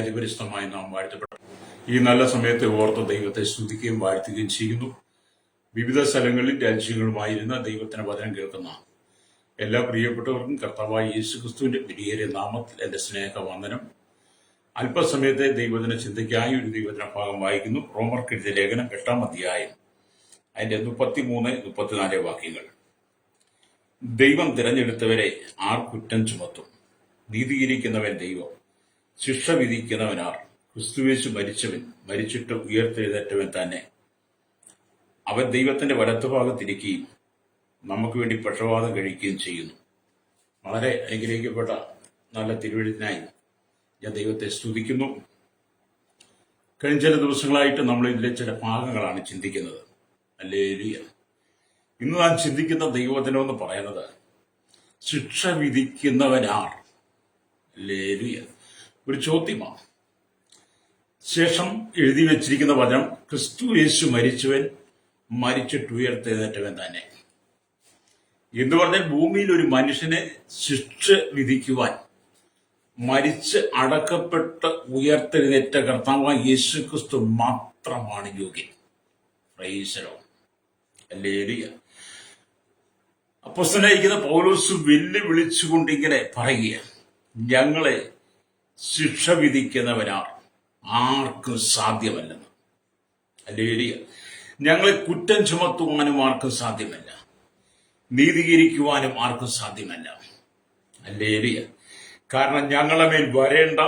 അതിപരിശുദ്ധമായി നാം വാഴ്ത്തപ്പെട്ടു. ഈ നല്ല സമയത്തെ ഓർത്ത് ദൈവത്തെ സ്തുതിക്കുകയും വാഴ്ത്തുകയും ചെയ്യുന്നു. വിവിധ സ്ഥലങ്ങളിൽ രാജ്യങ്ങളുമായിരുന്ന ദൈവത്തിന് വചനം കേൾക്കുന്ന എല്ലാ പ്രിയപ്പെട്ടവർക്കും കർത്താവായ യേശുക്രിസ്തുവിന്റെ വിലയേറിയ നാമത്തിൽ എന്റെ സ്നേഹവന്ദനം. അല്പസമയത്തെ ദൈവദിന ചിന്തയ്ക്കായി ഒരു ദൈവദിന ഭാഗം വായിക്കുന്നു. റോമർക്കെഴുതിയ ലേഖനം 8-ാം അധ്യായം അതിന്റെ 33-34 വാക്യങ്ങൾ. ദൈവം തിരഞ്ഞെടുത്തവരെ ആർ കുറ്റം ചുമത്തും? നീതീകരിക്കുന്നവൻ ദൈവം, ശിക്ഷ വിധിക്കുന്നവനാർ? ക്രിസ്തുയേശു മരിച്ചവൻ, മരിച്ചിട്ട് ഉയർത്തെഴുന്നേറ്റവൻ തന്നെ. അവൻ ദൈവത്തിന്റെ വലത്തുഭാഗത്തിരിക്കുകയും നമുക്ക് വേണ്ടി പക്ഷപാതം കഴിക്കുകയും ചെയ്യുന്നു. വളരെ അനുഗ്രഹിക്കപ്പെട്ട നല്ല തിരുവെഴുത്തിനായി ഞാൻ ദൈവത്തെ സ്തുതിക്കുന്നു. കഴിഞ്ഞ ചില ദിവസങ്ങളായിട്ട് നമ്മൾ ഇതിലെ ചില ഭാഗങ്ങളാണ് ചിന്തിക്കുന്നത്. ഹല്ലേലൂയ. ഇന്ന് നാം ചിന്തിക്കുന്ന ദൈവവചനം എന്ന് പറയുന്നത് ശിക്ഷ വിധിക്കുന്നവനാർ. ഹല്ലേലൂയ. ഒരു ചോദ്യമാണ്. ശേഷം എഴുതി വെച്ചിരിക്കുന്ന വചനം ക്രിസ്തു യേശു മരിച്ചവൻ, മരിച്ചിട്ട് ഉയർത്തെഴുന്നേറ്റവൻ തന്നെ. എന്ന് പറഞ്ഞാൽ ഭൂമിയിൽ ഒരു മനുഷ്യനെ ശിക്ഷ വിധിക്കുവാൻ മരിച്ച് അടക്കപ്പെട്ട് ഉയർത്തെഴുന്നേറ്റ കർത്താവായ യേശു ക്രിസ്തു മാത്രമാണ് യോഗ്യൻ. Price the lord. ഹല്ലേലൂയ. അപ്പോസ്തലനായിരിക്കുന്ന പൗലോസ് വെല്ലുവിളിച്ചുകൊണ്ട് ഇങ്ങനെ പറയുക, ഞങ്ങളെ ശിക്ഷ വിധിക്കുന്നവനാർ ആർക്കും സാധ്യമല്ലെന്ന്. ഹല്ലേലൂയ. ഞങ്ങളെ കുറ്റം ചുമത്തുവാനും ആർക്കും സാധ്യമല്ല, നീതീകരിക്കുവാനും ആർക്കും സാധ്യമല്ല. ഹല്ലേലൂയ. കാരണം ഞങ്ങളെ മേൽ വരേണ്ട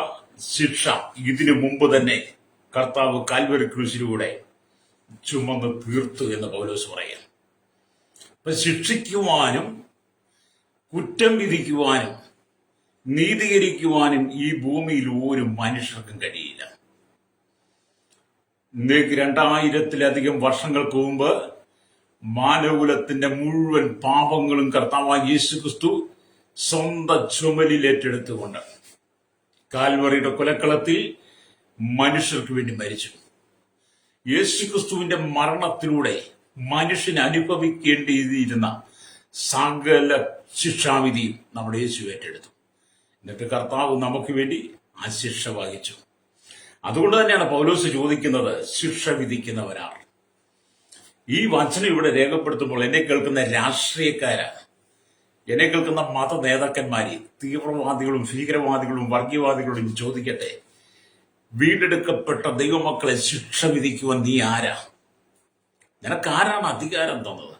ശിക്ഷ ഇതിനു മുമ്പ് തന്നെ കർത്താവ് കാൽവരി ക്രൂശിലൂടെ ചുമന്ന് തീർത്തു എന്ന് പൗലോസ് പറയാം. അപ്പൊ ശിക്ഷിക്കുവാനും കുറ്റം വിധിക്കുവാനും നീതീകരിക്കുവാനും ഈ ഭൂമിയിൽ ഒരു മനുഷ്യർക്കും കഴിയില്ല. 2000-ത്തിലധികം വർഷങ്ങൾക്ക് മുമ്പ് മാനവകുലത്തിന്റെ മുഴുവൻ പാപങ്ങളും കർത്താവായ യേശുക്രിസ്തു സ്വന്തം ചുമലിൽ ഏറ്റെടുത്തുകൊണ്ട് കാൽവറിയുടെ കൊലക്കളത്തിൽ മനുഷ്യർക്ക് വേണ്ടി മരിച്ചു. യേശുക്രിസ്തുവിന്റെ മരണത്തിലൂടെ മനുഷ്യൻ അനുഭവിക്കേണ്ടിയിരുന്ന സകല ശിക്ഷാവിധിയും നമ്മുടെ യേശു ഏറ്റെടുത്തു. എന്നിട്ട് കർത്താവ് നമുക്ക് വേണ്ടി ആ ശിക്ഷ വഹിച്ചു. അതുകൊണ്ട് തന്നെയാണ് പൗലോസ് ചോദിക്കുന്നത്, ശിക്ഷ വിധിക്കുന്നവരാർ? ഈ വചനം ഇവിടെ രേഖപ്പെടുത്തുമ്പോൾ എന്നെ കേൾക്കുന്ന രാഷ്ട്രീയക്കാരാണ്, എന്നെ കേൾക്കുന്ന മത നേതാക്കന്മാരെ, തീവ്രവാദികളും ഭീകരവാദികളും വർഗീയവാദികളും ചോദിക്കട്ടെ, വീണ്ടെടുക്കപ്പെട്ട ദൈവമക്കളെ ശിക്ഷ വിധിക്കുവാൻ നീ ആരാ? നിനക്ക് ആരാണ് അധികാരം തന്നത്?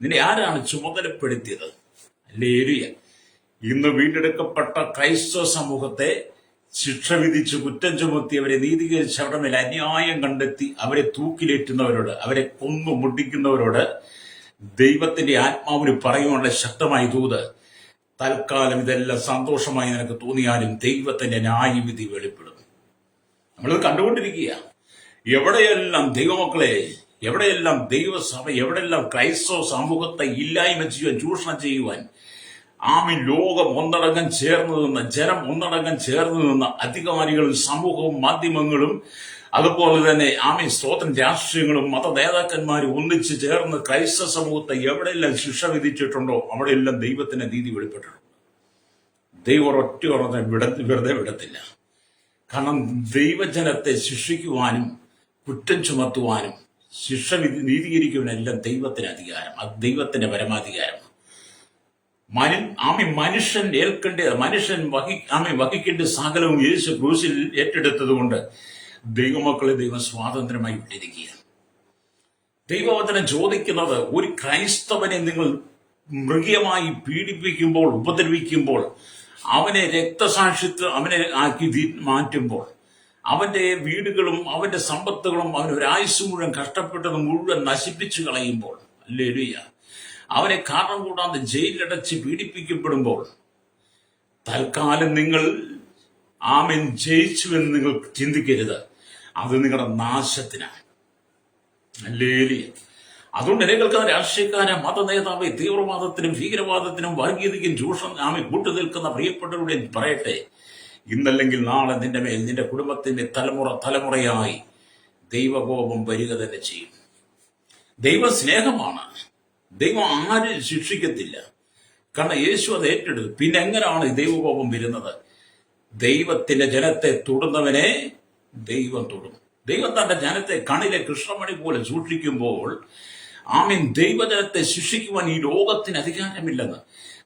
നിന്നെ ആരാണ് ചുമതലപ്പെടുത്തിയത്? ഹല്ലേലൂയ. ഇന്ന് വീണ്ടെടുക്കപ്പെട്ട ക്രൈസ്തവ സമൂഹത്തെ ശിക്ഷ വിധിച്ച് കുറ്റം ചുമത്തി അവരെ നീതീകരിച്ച് അവരുടെ മേൽ അന്യായം കണ്ടെത്തി അവരെ തൂക്കിലേറ്റുന്നവരോട്, അവരെ കൊന്നു മുട്ടിക്കുന്നവരോട് ദൈവത്തിന്റെ ആത്മാവിന് പറയുവാനുള്ള ശക്തമായ ദൂത്, തൽക്കാലം ഇതെല്ലാം സന്തോഷമായി നിനക്ക് തോന്നിയാലും ദൈവത്തിന്റെ ന്യായവിധി വെളിപ്പെടും. നമ്മളിത് കണ്ടുകൊണ്ടിരിക്കുക. എവിടെയെല്ലാം ദൈവമക്കളെ, എവിടെയെല്ലാം ദൈവസഭ, എവിടെയെല്ലാം ക്രൈസ്തവ സമൂഹത്തെ ഇല്ലായ്മ ചെയ്യുവാൻ, ചൂഷണം ചെയ്യുവാൻ ലോകം ഒന്നടങ്കം ചേർന്ന് നിന്ന്, ജനം ഒന്നടങ്കം ചേർന്ന് നിന്ന് അധികാരികളും സമൂഹവും മാധ്യമങ്ങളും അതുപോലെ തന്നെ സ്തോത്രം രാഷ്ട്രീയങ്ങളും മത നേതാക്കന്മാരും ഒന്നിച്ച് ചേർന്ന് ക്രൈസ്തവ സമൂഹത്തെ എവിടെയെല്ലാം ശിക്ഷ വിധിച്ചിട്ടുണ്ടോ അവിടെയെല്ലാം ദൈവത്തിന്റെ നീതി വെളിപ്പെട്ടിട്ടുണ്ട്. ദൈവം ഒറ്റ വെറുതെ വിടത്തില്ല. കാരണം ദൈവജനത്തെ ശിക്ഷിക്കുവാനും കുറ്റം ചുമത്തുവാനും ശിക്ഷ നീതീകരിക്കുവാനെല്ലാം ദൈവത്തിന് അധികാരം. അത് ദൈവത്തിന്റെ പരമാധികാരം. മനുഷ്യൻ വഹിക്കേണ്ട സകലവും യേശു ക്രൂശിൽ ഏറ്റെടുത്തത് കൊണ്ട് ദൈവമക്കളെ ദൈവം സ്വാതന്ത്ര്യമായി വിട്ടിരിക്കുകയാണ്. ദൈവവചനം ചോദിക്കുന്നത്, ഒരു ക്രൈസ്തവനെ നിങ്ങൾ മൃഗീയമായി പീഡിപ്പിക്കുമ്പോൾ, ഉപദ്രവിക്കുമ്പോൾ, അവനെ രക്തസാക്ഷിത്വം അവനെ ആക്കി മാറ്റുമ്പോൾ, അവന്റെ വീടുകളും അവന്റെ സമ്പത്തുകളും അവൻ ഒരായുസ് മുഴുവൻ കഷ്ടപ്പെട്ടത് മുഴുവൻ നശിപ്പിച്ചു കളയുമ്പോൾ, ഹല്ലേലൂയ, അവനെ കാരണം കൂടാതെ ജയിലിലടച്ച് പീഡിപ്പിക്കപ്പെടുമ്പോൾ, തൽക്കാലം നിങ്ങൾ ജയിച്ചുവെന്ന് നിങ്ങൾ ചിന്തിക്കരുത്. അത് നിങ്ങളുടെ നാശത്തിനാണ്. ഹല്ലേലൂയ. അതുകൊണ്ട് എന്നെ കേൾക്കുന്ന രാഷ്ട്രീയക്കാരെ, മത നേതാവ്, തീവ്രവാദത്തിനും ഭീകരവാദത്തിനും വർഗീയതയ്ക്കും ചൂഷണം കൂട്ടുനിൽക്കുന്ന പ്രിയപ്പെട്ടവരുടെ പറയട്ടെ, ഇന്നല്ലെങ്കിൽ നാളെ നിന്റെ മേൽ, നിന്റെ കുടുംബത്തിന്റെ തലമുറയായി ദൈവകോപം വരിക തന്നെ ചെയ്യും. ദൈവ സ്നേഹമാണ്. ദൈവം ആരും ശിക്ഷിക്കത്തില്ല. കാരണം യേശു അത് ഏറ്റെടുത്തു. പിന്നെ എങ്ങനെയാണ് ദൈവകോപം വരുന്നത്? ദൈവത്തിന്റെ ജനത്തെ തൊടുന്നവനെ ദൈവം തൊടും. ദൈവം തന്റെ ജനത്തെ കണ്ണിലെ കൃഷ്ണമണി പോലെ സൂക്ഷിക്കുമ്പോൾ ആമീൻ, ദൈവജനത്തെ ശിക്ഷിക്കുവാൻ ഈ ലോകത്തിന് അധികാരമില്ലെന്ന്.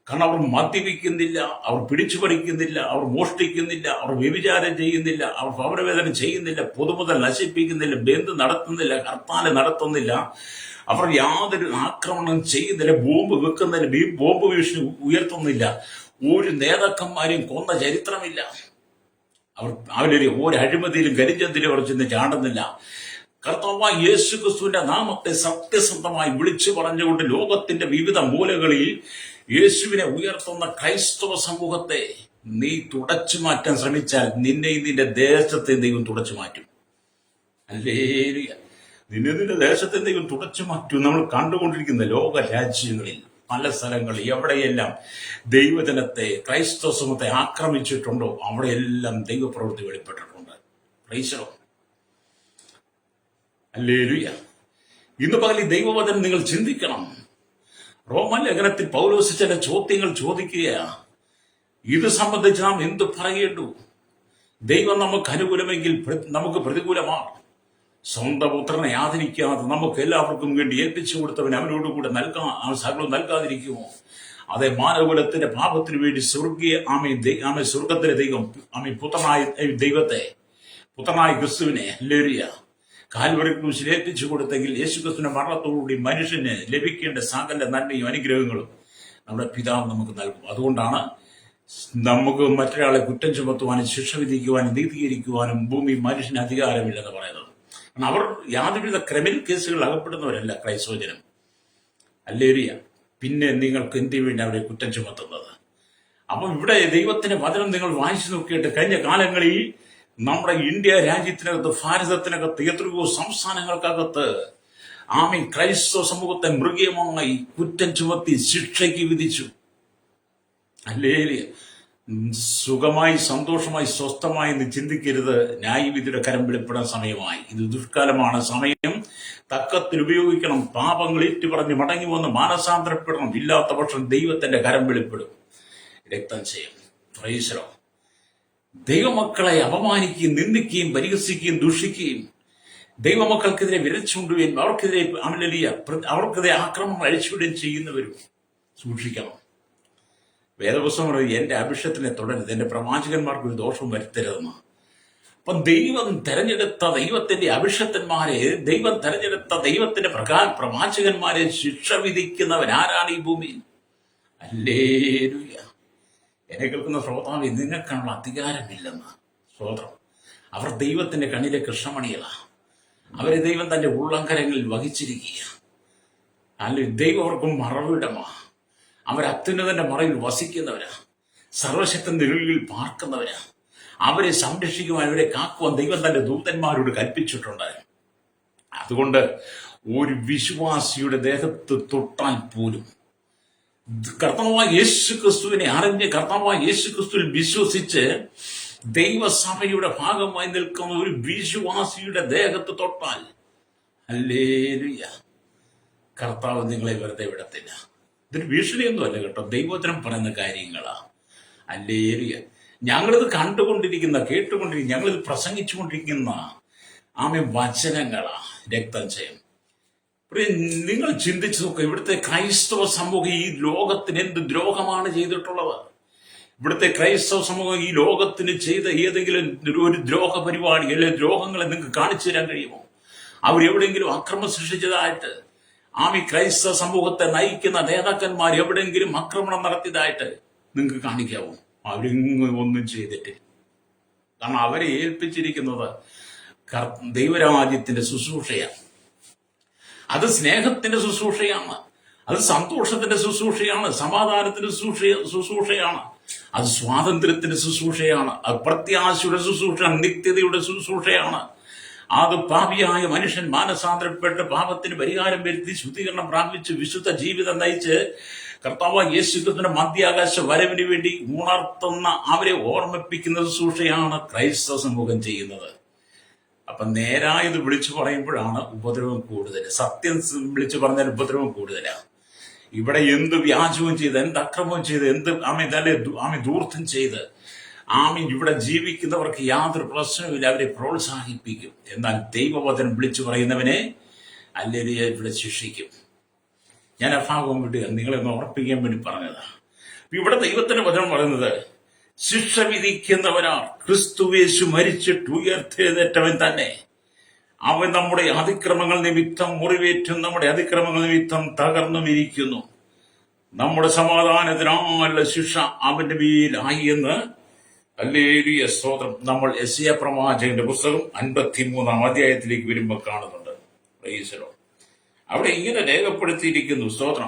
കാരണം അവർ മദ്യപിക്കുന്നില്ല, അവർ പിടിച്ചു പറിക്കുന്നില്ല, അവർ മോഷ്ടിക്കുന്നില്ല, അവർ വ്യഭിചാരം ചെയ്യുന്നില്ല, അവർ ഭവനവേദന ചെയ്യുന്നില്ല, പൊതുമുതൽ നശിപ്പിക്കുന്നില്ല, ബന്ധു നടത്തുന്നില്ല, ഹർത്താല് നടത്തുന്നില്ല, അവർ യാതൊരു ആക്രമണം ചെയ്യുന്നില്ല, ബോംബ് വെക്കുന്നില്ല, ബോംബ് ഭീഷണി ഉയർത്തുന്നില്ല, ഒരു നേതാക്കന്മാരെയും കൊന്ന ചരിത്രമില്ല. അവരൊരു അഴിമതിയിലും കരിഞ്ചന്തിലും അവർ ചെന്ന് ചാടുന്നില്ല. കർത്താവായ യേശു ക്രിസ്തുവിന്റെ നാമത്തെ സത്യസന്ധമായി വിളിച്ചു പറഞ്ഞുകൊണ്ട് ലോകത്തിന്റെ വിവിധ മൂലകളിൽ യേശുവിനെ ഉയർത്തുന്ന ക്രൈസ്തവ സമൂഹത്തെ നീ തുടച്ചു മാറ്റാൻ ശ്രമിച്ചാൽ നിന്നെയും നിന്റെ ദേശത്തെ ദൈവം തുടച്ചു മാറ്റും. ഹല്ലേലൂയ. നിന്റെ ദേശത്തെ ദൈവം തുടച്ചു മാറ്റും. നമ്മൾ കണ്ടുകൊണ്ടിരിക്കുന്ന ലോക രാജ്യങ്ങളിൽ പല സ്ഥലങ്ങളിൽ എവിടെയെല്ലാം ദൈവജനത്തെ ക്രൈസ്തവ സമൂഹത്തെ ആക്രമിച്ചിട്ടുണ്ടോ അവിടെയെല്ലാം ദൈവപ്രവൃത്തി വെളിപ്പെട്ടിട്ടുണ്ട്. Praise the lord. ഹല്ലേലൂയ. ഇന്ന് പകൽ ഈ ദൈവവചനം നിങ്ങൾ ചിന്തിക്കണം. റോമാലേഖനത്തിൽ പൗലോസ് ചില ചോദ്യങ്ങൾ ചോദിക്കുകയാണ്. ഇത് സംബന്ധിച്ച് നാം എന്ത് പറയേണ്ടു? ദൈവം നമുക്ക് അനുകൂലമെങ്കിൽ നമുക്ക് പ്രതികൂലമാണ്. സ്വന്തം പുത്രനെ ആദരിക്കാതെ നമുക്ക് എല്ലാവർക്കും വേണ്ടി ഏൽപ്പിച്ചു കൊടുത്തവൻ അവനോടുകൂടെ സകലവും നൽകാതിരിക്കുമോ? അതെ, മാനവകുലത്തിന്റെ പാപത്തിനു വേണ്ടി സ്വർഗത്തിലെ ദൈവം പുത്രനായ ക്രിസ്തുവിനെ ഹല്ലേലൂയ കാൽവറി ക്രൂശിൽ ഏൽപ്പിച്ചു കൊടുത്തെങ്കിൽ യേശുക്രിസ്തുവിന്റെ മരണത്തോടുകൂടി മനുഷ്യന് ലഭിക്കേണ്ട സകല നന്മയും അനുഗ്രഹങ്ങളും നമ്മുടെ പിതാവ് നമുക്ക് നൽകും. അതുകൊണ്ടാണ് നമുക്ക് മറ്റൊരാളെ കുറ്റം ചുമത്തുവാനും ശിക്ഷ വിധിക്കുവാനും നീതീകരിക്കുവാനും ഭൂമി മനുഷ്യന് അധികാരമില്ലെന്ന് പറയുന്നത്. കാരണം അവർ യാതൊരുവിധ ക്രിമിനൽ കേസുകൾ അകപ്പെടുന്നവരല്ല ക്രൈസ്തവജനം. ഹല്ലേലൂയ. പിന്നെ നിങ്ങൾക്ക് എന്തിനു വേണ്ടി അവരെ കുറ്റം ചുമത്തുന്നത്? അപ്പം ഇവിടെ ദൈവത്തിന്റെ വചനം നിങ്ങൾ വായിച്ചു നോക്കിയിട്ട് കഴിഞ്ഞ കാലങ്ങളിൽ നമ്മുടെ ഇന്ത്യ രാജ്യത്തിനകത്ത്, ഭാരതത്തിനകത്ത്, എത്രയോ സംസ്ഥാനങ്ങൾക്കകത്ത് ക്രൈസ്തവ സമൂഹത്തെ മൃഗീയമായി കുറ്റം ചുമത്തി ശിക്ഷയ്ക്ക് വിധിച്ചു. ഹല്ലേലൂയ. സുഖമായി സന്തോഷമായി സ്വസ്ഥമായി എന്ന് ചിന്തിക്കരുത്. ന്യായവിധിയുടെ കരം വെളിപ്പെടാൻ സമയമായി. ഇത് ദുഷ്കാലമാണ്. സമയം തക്കത്തിൽ ഉപയോഗിക്കണം. പാപങ്ങൾ ഏറ്റുപറഞ്ഞ് മടങ്ങി വന്ന് മാനസാന്തരപ്പെടണം. ഇല്ലാത്ത പക്ഷം ദൈവത്തിന്റെ കരം വെളിപ്പെടും. രക്തം ചെയ്യും. Price the Lord. ദൈവമക്കളെ അപമാനിക്കുകയും നിന്ദിക്കുകയും പരിഹസിക്കുകയും ദൂഷിക്കുകയും ദൈവമക്കൾക്കെതിരെ വിരൽ ചൂണ്ടുകയും അവർക്കെതിരെ ആക്രമണം അഴിച്ചുവിടുകയും ചെയ്യുന്നവരും സൂക്ഷിക്കണം. വേദപുസ്തകം പറയുന്നത് എന്റെ അഭിഷേകത്തിനെ തുടരുത്, എന്റെ പ്രവാചകന്മാർക്ക് ഒരു ദോഷവും വരുത്തരുതെന്ന്. അപ്പം ദൈവം തെരഞ്ഞെടുത്ത ദൈവത്തിന്റെ അഭിഷക്തന്മാരെ, ദൈവം തെരഞ്ഞെടുത്ത ദൈവത്തിന്റെ പ്രവാചകന്മാരെ ശിക്ഷ വിധിക്കുന്നവൻ ആരാണ് ഈ ഭൂമിയിൽ? ഹല്ലേലൂയ. എന്നെ കേൾക്കുന്ന ശ്രോതാവേ, നിങ്ങൾക്കാനുള്ള അധികാരമില്ലെന്ന്. സ്തോത്രം. അവർ ദൈവത്തിന്റെ കണ്ണിലെ കൃഷ്ണമണികളാ. അവരെ ദൈവം തന്റെ ഉള്ളങ്കരങ്ങളിൽ വഹിച്ചിരിക്കുക. അല്ലെങ്കിൽ ദൈവം അവർക്കും മറവിടമാ. അവർ അത്യുന്നതന്റെ മറയിൽ വസിക്കുന്നവരാ. സർവശക്തൻ നിഴലിൽ പാർക്കുന്നവരാ. അവരെ സംരക്ഷിക്കുവാൻ, അവരെ കാക്കുവാൻ ദൈവം തന്റെ ദൂതന്മാരോട് കൽപ്പിച്ചിട്ടുണ്ട്. അതുകൊണ്ട് ഒരു വിശ്വാസിയുടെ ദേഹത്ത് തൊട്ടാൽ പോലും കർത്താവായ യേശു ക്രിസ്തുവിനെ അറിഞ്ഞ് കർത്താവായ യേശു ക്രിസ്തുവിൽ വിശ്വസിച്ച് ദൈവസഭയുടെ ഭാഗമായി നിൽക്കുന്ന ഒരു വിശ്വാസിയുടെ ദേഹത്ത് തൊട്ടാൽ ഹല്ലേലൂയ, കർത്താവ് നിങ്ങളെ വെറുതെ വിടത്തില്ല. ഇതൊരു ഭീഷണിയൊന്നും അല്ല കേട്ടോ, ദൈവവചനം പറയുന്ന കാര്യങ്ങളാ. ഹല്ലേലൂയ. ഞങ്ങളിത് കണ്ടുകൊണ്ടിരിക്കുന്ന, കേട്ടുകൊണ്ടിരിക്കുന്ന, ഞങ്ങളിത് പ്രസംഗിച്ചുകൊണ്ടിരിക്കുന്ന വചനങ്ങളാ. രക്തം ചെയ്യും. നിങ്ങൾ ചിന്തിച്ചു നോക്കുക, ഇവിടുത്തെ ക്രൈസ്തവ സമൂഹം ഈ ലോകത്തിന് എന്ത് ദ്രോഹമാണ് ചെയ്തിട്ടുള്ളത്? ഇവിടുത്തെ ക്രൈസ്തവ സമൂഹം ഈ ലോകത്തിന് ചെയ്ത ഏതെങ്കിലും ഒരു ദ്രോഹ പരിപാടി അല്ലെങ്കിൽ ദ്രോഹങ്ങളെ നിങ്ങൾക്ക് കാണിച്ചു തരാൻ കഴിയുമോ? അവരെവിടെയെങ്കിലും അക്രമം സൃഷ്ടിച്ചതായിട്ട് ക്രൈസ്തവ സമൂഹത്തെ നയിക്കുന്ന നേതാക്കന്മാർ എവിടെയെങ്കിലും ആക്രമണം നടത്തിയതായിട്ട് നിങ്ങൾക്ക് കാണിക്കാവോ? അവരിങ്ങും ഒന്നും ചെയ്തിട്ട്. കാരണം അവരെ ഏൽപ്പിച്ചിരിക്കുന്നത് ദൈവരാജ്യത്തിന്റെ ശുശ്രൂഷയാണ്. അത് സ്നേഹത്തിന്റെ ശുശ്രൂഷയാണ്, അത് സന്തോഷത്തിന്റെ ശുശ്രൂഷയാണ്, സമാധാനത്തിന്റെ ശുശ്രൂഷയാണ്, അത് സ്വാതന്ത്ര്യത്തിന്റെ ശുശ്രൂഷയാണ്, അത് പ്രത്യാശയുടെ ശുശ്രൂഷയാണ്, നിത്യതയുടെ ശുശ്രൂഷയാണ്. അത് പാപിയായ മനുഷ്യൻ മാനസാന്തരപ്പെട്ട് പാപത്തിന് പരിഹാരം വരുത്തി ശുദ്ധീകരണം പ്രാപിച്ച് വിശുദ്ധ ജീവിതം നയിച്ച് കർത്താവ് യേശുക്രിസ്തുവിന്റെ മധ്യാകാശ വരവിന് വേണ്ടി ഉണർത്തുന്ന, അവരെ ഓർമ്മിപ്പിക്കുന്ന ശുശ്രൂഷയാണ് ക്രൈസ്തവ സമൂഹം ചെയ്യുന്നത്. അപ്പൊ നേരായത് വിളിച്ചു പറയുമ്പോഴാണ് ഉപദ്രവം കൂടുതൽ. സത്യം വിളിച്ചു പറഞ്ഞാൽ ഉപദ്രവം കൂടുതലാണ്. ഇവിടെ എന്ത് വ്യാജവും ചെയ്ത്, എന്ത് അക്രമവും ചെയ്ത്, എന്ത് ധൂർത്തം ചെയ്ത് ആമീൻ. ഇവിടെ ജീവിക്കുന്നവർക്ക് യാതൊരു പ്രശ്നവുമില്ല, അവരെ പ്രോത്സാഹിപ്പിക്കും. എന്നാൽ ദൈവവചനം വിളിച്ചു പറയുന്നവനെ ഹല്ലേലൂയ ഇവിടെ ശിക്ഷിക്കും. ഞാൻ ആ ഭാഗം വിടുക, നിങ്ങളെ ഒന്ന് ഉറപ്പിക്കാൻ വേണ്ടി പറഞ്ഞതാ. ഇവിടെ ദൈവത്തിന്റെ വചനം പറയുന്നത്, ശിക്ഷ വിധിക്കുന്നവനാ ക്രിസ്തുവേശു മരിച്ചിട്ട് ഉയർത്തെഴുന്നേറ്റവൻ തന്നെ. അവൻ നമ്മുടെ അതിക്രമങ്ങൾ നിമിത്തം മുറിവേറ്റും നമ്മുടെ അതിക്രമങ്ങൾ നിമിത്തം തകർന്നും ഇരിക്കുന്നു. നമ്മുടെ സമാധാനത്തിനായുള്ള ശിക്ഷ അവന്റെ മേലായി എന്ന് ഹല്ലേലൂയ സ്തോത്രം നമ്മൾ യെശയ്യാ പ്രവാചകന്റെ പുസ്തകം 53 അധ്യായത്തിലേക്ക് വരുമ്പോൾ കാണുന്നുണ്ട്. Price the Lord. അവിടെ ഇങ്ങനെ രേഖപ്പെടുത്തിയിരിക്കുന്നു. സ്തോത്രം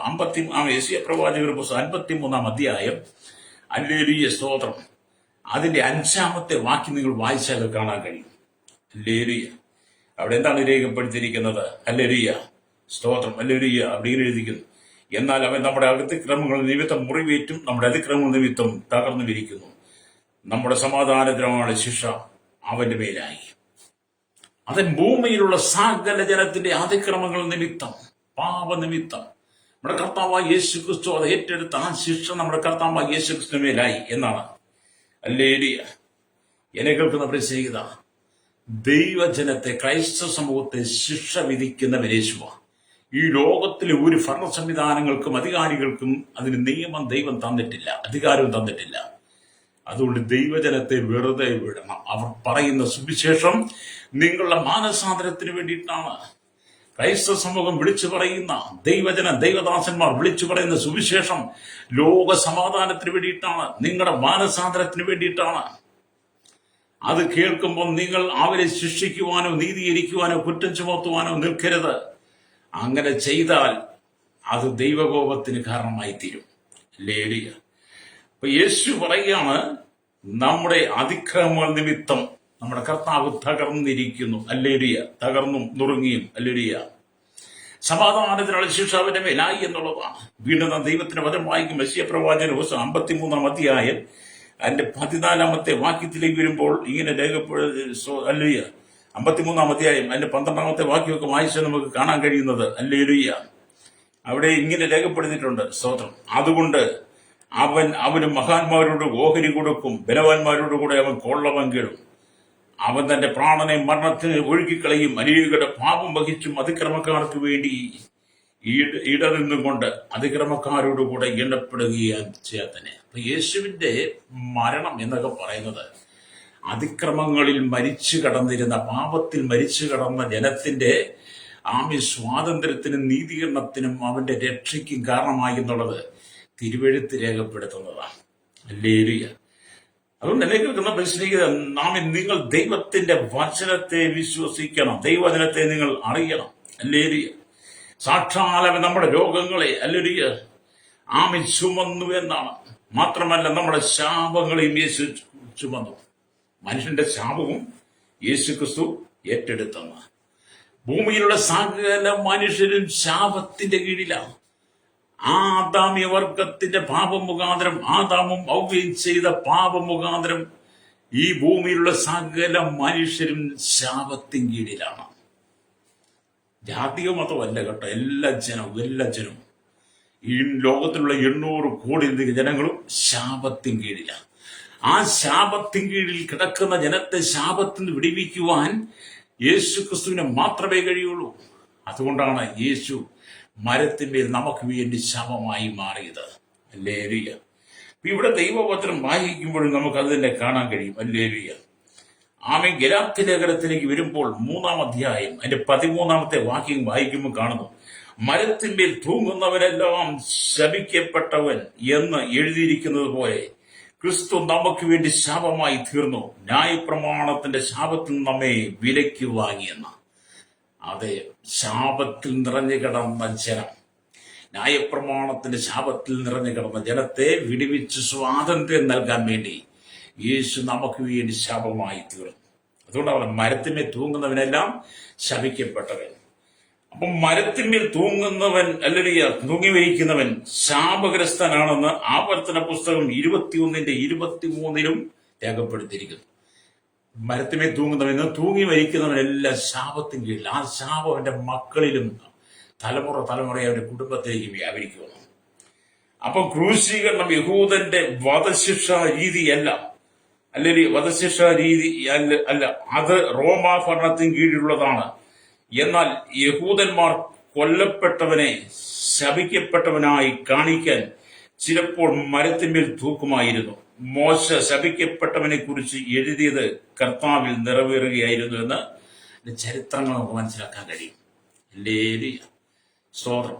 യെശയ്യാ പ്രവാചകന്റെ പുസ്തകം 53 അധ്യായം ഹല്ലേലൂയ സ്തോത്രം അതിന്റെ 5-ാമത്തെ വാക്യം നിങ്ങൾ വായിച്ചാൽ കാണാൻ കഴിയും. ഹല്ലേലൂയ. അവിടെ എന്താണ് രേഖപ്പെടുത്തിയിരിക്കുന്നത്? ഹല്ലേലൂയ സ്തോത്രം. ഹല്ലേലൂയ. അവിടെ ഇങ്ങനെ എഴുതിയിരിക്കുന്നു, എന്നാൽ അവൻ നമ്മുടെ അതിക്രമങ്ങൾ നിമിത്തം മുറിവേറ്റും നമ്മുടെ അതിക്രമങ്ങൾ നിമിത്തം തകർന്നു വിരിക്കുന്നു. നമ്മുടെ സമാധാനത്തിനാണ് ശിക്ഷ അവന്റെ മേലായി. അവൻ ഭൂമിയിലുള്ള സകല ജനത്തിന്റെ അതിക്രമങ്ങൾ നിമിത്തം പാപനിമിത്തം നമ്മുടെ കർത്താവായ യേശു ക്രിസ്തു അത് ഏറ്റെടുത്ത ആ ശിക്ഷ നമ്മുടെ കർത്താവായ യേശു ക്രിസ്തു മേലായി എന്നാണ്. ഹല്ലേലൂയ. എന്നെ കേൾക്കുന്ന പ്രത്യേകത, ദൈവജനത്തെ, ക്രൈസ്തവ സമൂഹത്തെ ശിക്ഷ വിധിക്കുന്നവൻ യേശുവാണ്. ഈ ലോകത്തിലെ ഒരു ഭരണ സംവിധാനങ്ങൾക്കും അധികാരികൾക്കും അതിന് നിയമം ദൈവം തന്നിട്ടില്ല, അധികാരവും തന്നിട്ടില്ല. അതുകൊണ്ട് ദൈവജനത്തെ വെറുതെ വിടണം. അവർ പറയുന്ന സുവിശേഷം നിങ്ങളുടെ മാനസാന്തരത്തിന് വേണ്ടിയിട്ടാണ്. ക്രൈസ്തവ സമൂഹം വിളിച്ചു പറയുന്ന ദൈവദാസന്മാർ വിളിച്ചു പറയുന്ന സുവിശേഷം ലോക സമാധാനത്തിന് വേണ്ടിയിട്ടാണ്, നിങ്ങളുടെ മാനസാന്തരത്തിന് വേണ്ടിയിട്ടാണ്. അത് കേൾക്കുമ്പോൾ നിങ്ങൾ അവരെ ശിക്ഷിക്കുവാനോ നീതീകരിക്കുവാനോ കുറ്റം ചുമത്തുവാനോ നിൽക്കരുത്. അങ്ങനെ ചെയ്താൽ അത് ദൈവകോപത്തിന് കാരണമായി തീരും. ഹല്ലേലൂയ. അപ്പൊ യേശു പറയുകയാണ്, നമ്മുടെ അതിക്രമങ്ങൾ നിമിത്തം നമ്മുടെ കർത്താവ് തകർന്നിരിക്കുന്നു. ഹല്ലേലൂയ. തകർന്നും നുറുങ്ങിയും. ഹല്ലേലൂയ. സമാധാനത്തിനുള്ള ശിക്ഷ അവന്റെ മേലായി എന്നുള്ളതാണ്. വീണ്ടും നാം ദൈവത്തിന്റെ വചനം വായിക്കും. യെശയ്യാ പ്രവാചകന്റെ പുസ്തകം 53 അധ്യായം അതിന്റെ 14-ാമത്തെ വാക്യത്തിലേക്ക് വരുമ്പോൾ ഇങ്ങനെ ഹല്ലേലൂയ 53 അധ്യായം അതിന്റെ 12-ാമത്തെ വാക്യമൊക്കെ വായിച്ചാൽ നമുക്ക് കാണാൻ കഴിയുന്നത്. ഹല്ലേലൂയ. അവിടെ ഇങ്ങനെ രേഖപ്പെടുത്തിയിട്ടുണ്ട്. സ്തോത്രം. അതുകൊണ്ട് അവന് മഹാന്മാരോട് ഓഹരി കൊടുക്കും, ബലവാന്മാരോട് കൂടെ അവൻ കൊള്ള പങ്കിടും. അവൻ തന്റെ പ്രാണനെ മരണത്തിന് ഒഴുക്കിക്കളയും. അനേകരുടെ പാപം വഹിച്ചും അതിക്രമക്കാർക്ക് വേണ്ടി ഇടനിന്നും കൊണ്ട് അതിക്രമക്കാരോടുകൂടെ എണ്ണപ്പെടുകയും ചെയ്യാത്തന്നെ. അപ്പൊ യേശുവിന്റെ മരണം എന്നൊക്കെ പറയുന്നത് അതിക്രമങ്ങളിൽ മരിച്ചു കടന്നിരുന്ന, പാപത്തിൽ മരിച്ചു കടന്ന ജനത്തിന്റെ സ്വാതന്ത്ര്യത്തിനും നീതീകരണത്തിനും അവന്റെ രക്ഷയ്ക്കും കാരണമായി എന്നുള്ളത് തിരുവെഴുത്ത് രേഖപ്പെടുത്തുന്നതാണ്. ഹല്ലേലൂയ. അതുകൊണ്ട് എന്നെ കേൾക്കുന്ന പരിശീലിക്കുക, നിങ്ങൾ ദൈവത്തിന്റെ വചനത്തെ വിശ്വസിക്കണം, ദൈവവചനത്തെ നിങ്ങൾ അറിയണം. ഹല്ലേലൂയ. സാക്ഷാൽ നമ്മുടെ രോഗങ്ങളെ ഹല്ലേലൂയ ചുമന്നു എന്നാണ്. മാത്രമല്ല നമ്മുടെ ശാപങ്ങളെയും യേശു ചുമന്നു. മനുഷ്യന്റെ ശാപവും യേശു ക്രിസ്തു ഏറ്റെടുത്തെന്ന്. ഭൂമിയിലുള്ള സകല മനുഷ്യരും ശാപത്തിന്റെ കീഴിലാണ്. ആദാമ്യ വർഗത്തിന്റെ പാപമുഖാന്തരം, ആദാമും ഹവ്വയും ചെയ്ത പാപമുഖാന്തരം ഈ ഭൂമിയിലുള്ള സകല മനുഷ്യരും ശാപത്തിൻ കീഴിലാണ്. ജാതിയോ മതമല്ല കേട്ടോ, എല്ലാ ജനവും ഈ ലോകത്തിലുള്ള 800 കോടി ജനങ്ങളും ശാപത്തിൻ കീഴിലാണ്. ആ ശാപത്തിൻ കീഴിൽ കിടക്കുന്ന ജനത്തെ ശാപത്തിൽ നിന്ന് വിടിവിക്കുവാൻ യേശു ക്രിസ്തുവിനെ മാത്രമേ കഴിയുള്ളൂ. അതുകൊണ്ടാണ് യേശു മരത്തിന്മേൽ നമുക്ക് വേണ്ടി ശവമായി മാറിയത്. ഹല്ലേലൂയ. ഇവിടെ ദൈവവചനം വായിക്കുമ്പോഴും നമുക്ക് അത് തന്നെ കാണാൻ കഴിയും. ഹല്ലേലൂയ. ആമേൻ. ഗലാത്യ ലേഖനത്തിലേക്ക് വരുമ്പോൾ 3-ാം അധ്യായം അതിന്റെ 13-ാമത്തെ വാക്യം വായിക്കുമ്പോൾ കാണുന്നു, മരത്തിന്മേൽ തൂങ്ങുന്നവരെല്ലാം ശപിക്കപ്പെട്ടവൻ എന്ന് എഴുതിയിരിക്കുന്നത് പോലെ ക്രിസ്തു നമുക്ക് വേണ്ടി ശാപമായി തീർന്നു, ന്യായപ്രമാണത്തിന്റെ ശാപത്തിൽ നമ്മെ വിലയ്ക്ക് വാങ്ങിയെന്ന. അതെ, ശാപത്തിൽ നിറഞ്ഞു കിടന്ന ജനം, ന്യായപ്രമാണത്തിന്റെ ശാപത്തിൽ നിറഞ്ഞു കിടന്ന ജനത്തെ വിടുവിച്ച് സ്വാതന്ത്ര്യം നൽകാൻ വേണ്ടി യേശു നമുക്ക് വേണ്ടി ശാപമായി തീർന്നു. അതുകൊണ്ടാണ് മരത്തിന്മേൽ തൂങ്ങുന്നവനെല്ലാം ശപിക്കപ്പെട്ടവൻ. അപ്പം മരത്തിന്മേൽ തൂങ്ങുന്നവൻ അല്ലെങ്കിൽ തൂങ്ങിവരിക്കുന്നവൻ ശാപഗ്രസ്തനാണെന്ന് ആവർത്തന പുസ്തകം 21-ന്റെ 23-ലും രേഖപ്പെടുത്തിയിരിക്കുന്നു. മരത്തിന്മേൽ തൂങ്ങുന്നവൻ, തൂങ്ങി മരിക്കുന്നവനെല്ലാം ശാപത്തിൻ കീഴിൽ. ആ ശാപം അവന്റെ മക്കളിലും തലമുറയെ അവന്റെ കുടുംബത്തിലേക്ക് വ്യാപരിക്കുന്നു. അപ്പം ക്രൂശീകരണം യഹൂദന്റെ വധശിക്ഷ രീതിയല്ല. അല്ലെങ്കിൽ വധശിക്ഷ രീതി അല്ല, അത് റോമാ ഭരണത്തിന് കീഴിലുള്ളതാണ്. എന്നാൽ യഹൂദന്മാർ കൊല്ലപ്പെട്ടവനെ ശപിക്കപ്പെട്ടവനായി കാണിക്കാൻ ചിലപ്പോൾ മരത്തിന്മേൽ തൂക്കുമായിരുന്നു. മോശ ശപിക്കപ്പെട്ടവനെ കുറിച്ച് എഴുതിയത് കർത്താവിൽ നിറവേറുകയായിരുന്നു എന്ന് ചരിത്രങ്ങൾ നമുക്ക് മനസ്സിലാക്കാൻ കഴിയും. ഹല്ലേലൂയ, സ്തോത്രം.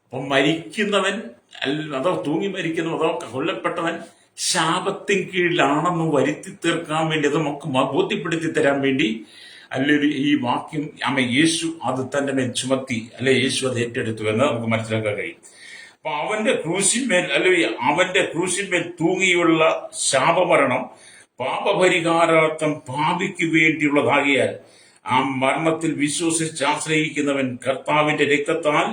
അപ്പം മരിക്കുന്നവൻ അതോ തൂങ്ങി മരിക്കുന്നവൻ അതോ കൊല്ലപ്പെട്ടവൻ ശാപത്തിൻ കീഴിലാണെന്ന് വരുത്തി തീർക്കാൻ വേണ്ടി, അത് നമുക്ക് ബോധ്യപ്പെടുത്തി തരാൻ വേണ്ടി ഈ വാക്യം യേശു അത് തന്റെ മേൽ ചുമത്തി, യേശു അത് ഏറ്റെടുത്തു എന്ന് നമുക്ക് മനസ്സിലാക്കാൻ കഴിയും. അപ്പൊ അവന്റെ ക്രൂശിന്മേൽ തൂങ്ങിയുള്ള ശാപമരണം പാപപരിഹാരാർത്ഥം പാപിക്ക് വേണ്ടിയുള്ളതാകിയാൽ ആ മരണത്തിൽ വിശ്വസിച്ച് ആശ്രയിക്കുന്നവൻ കർത്താവിന്റെ രക്തത്താൽ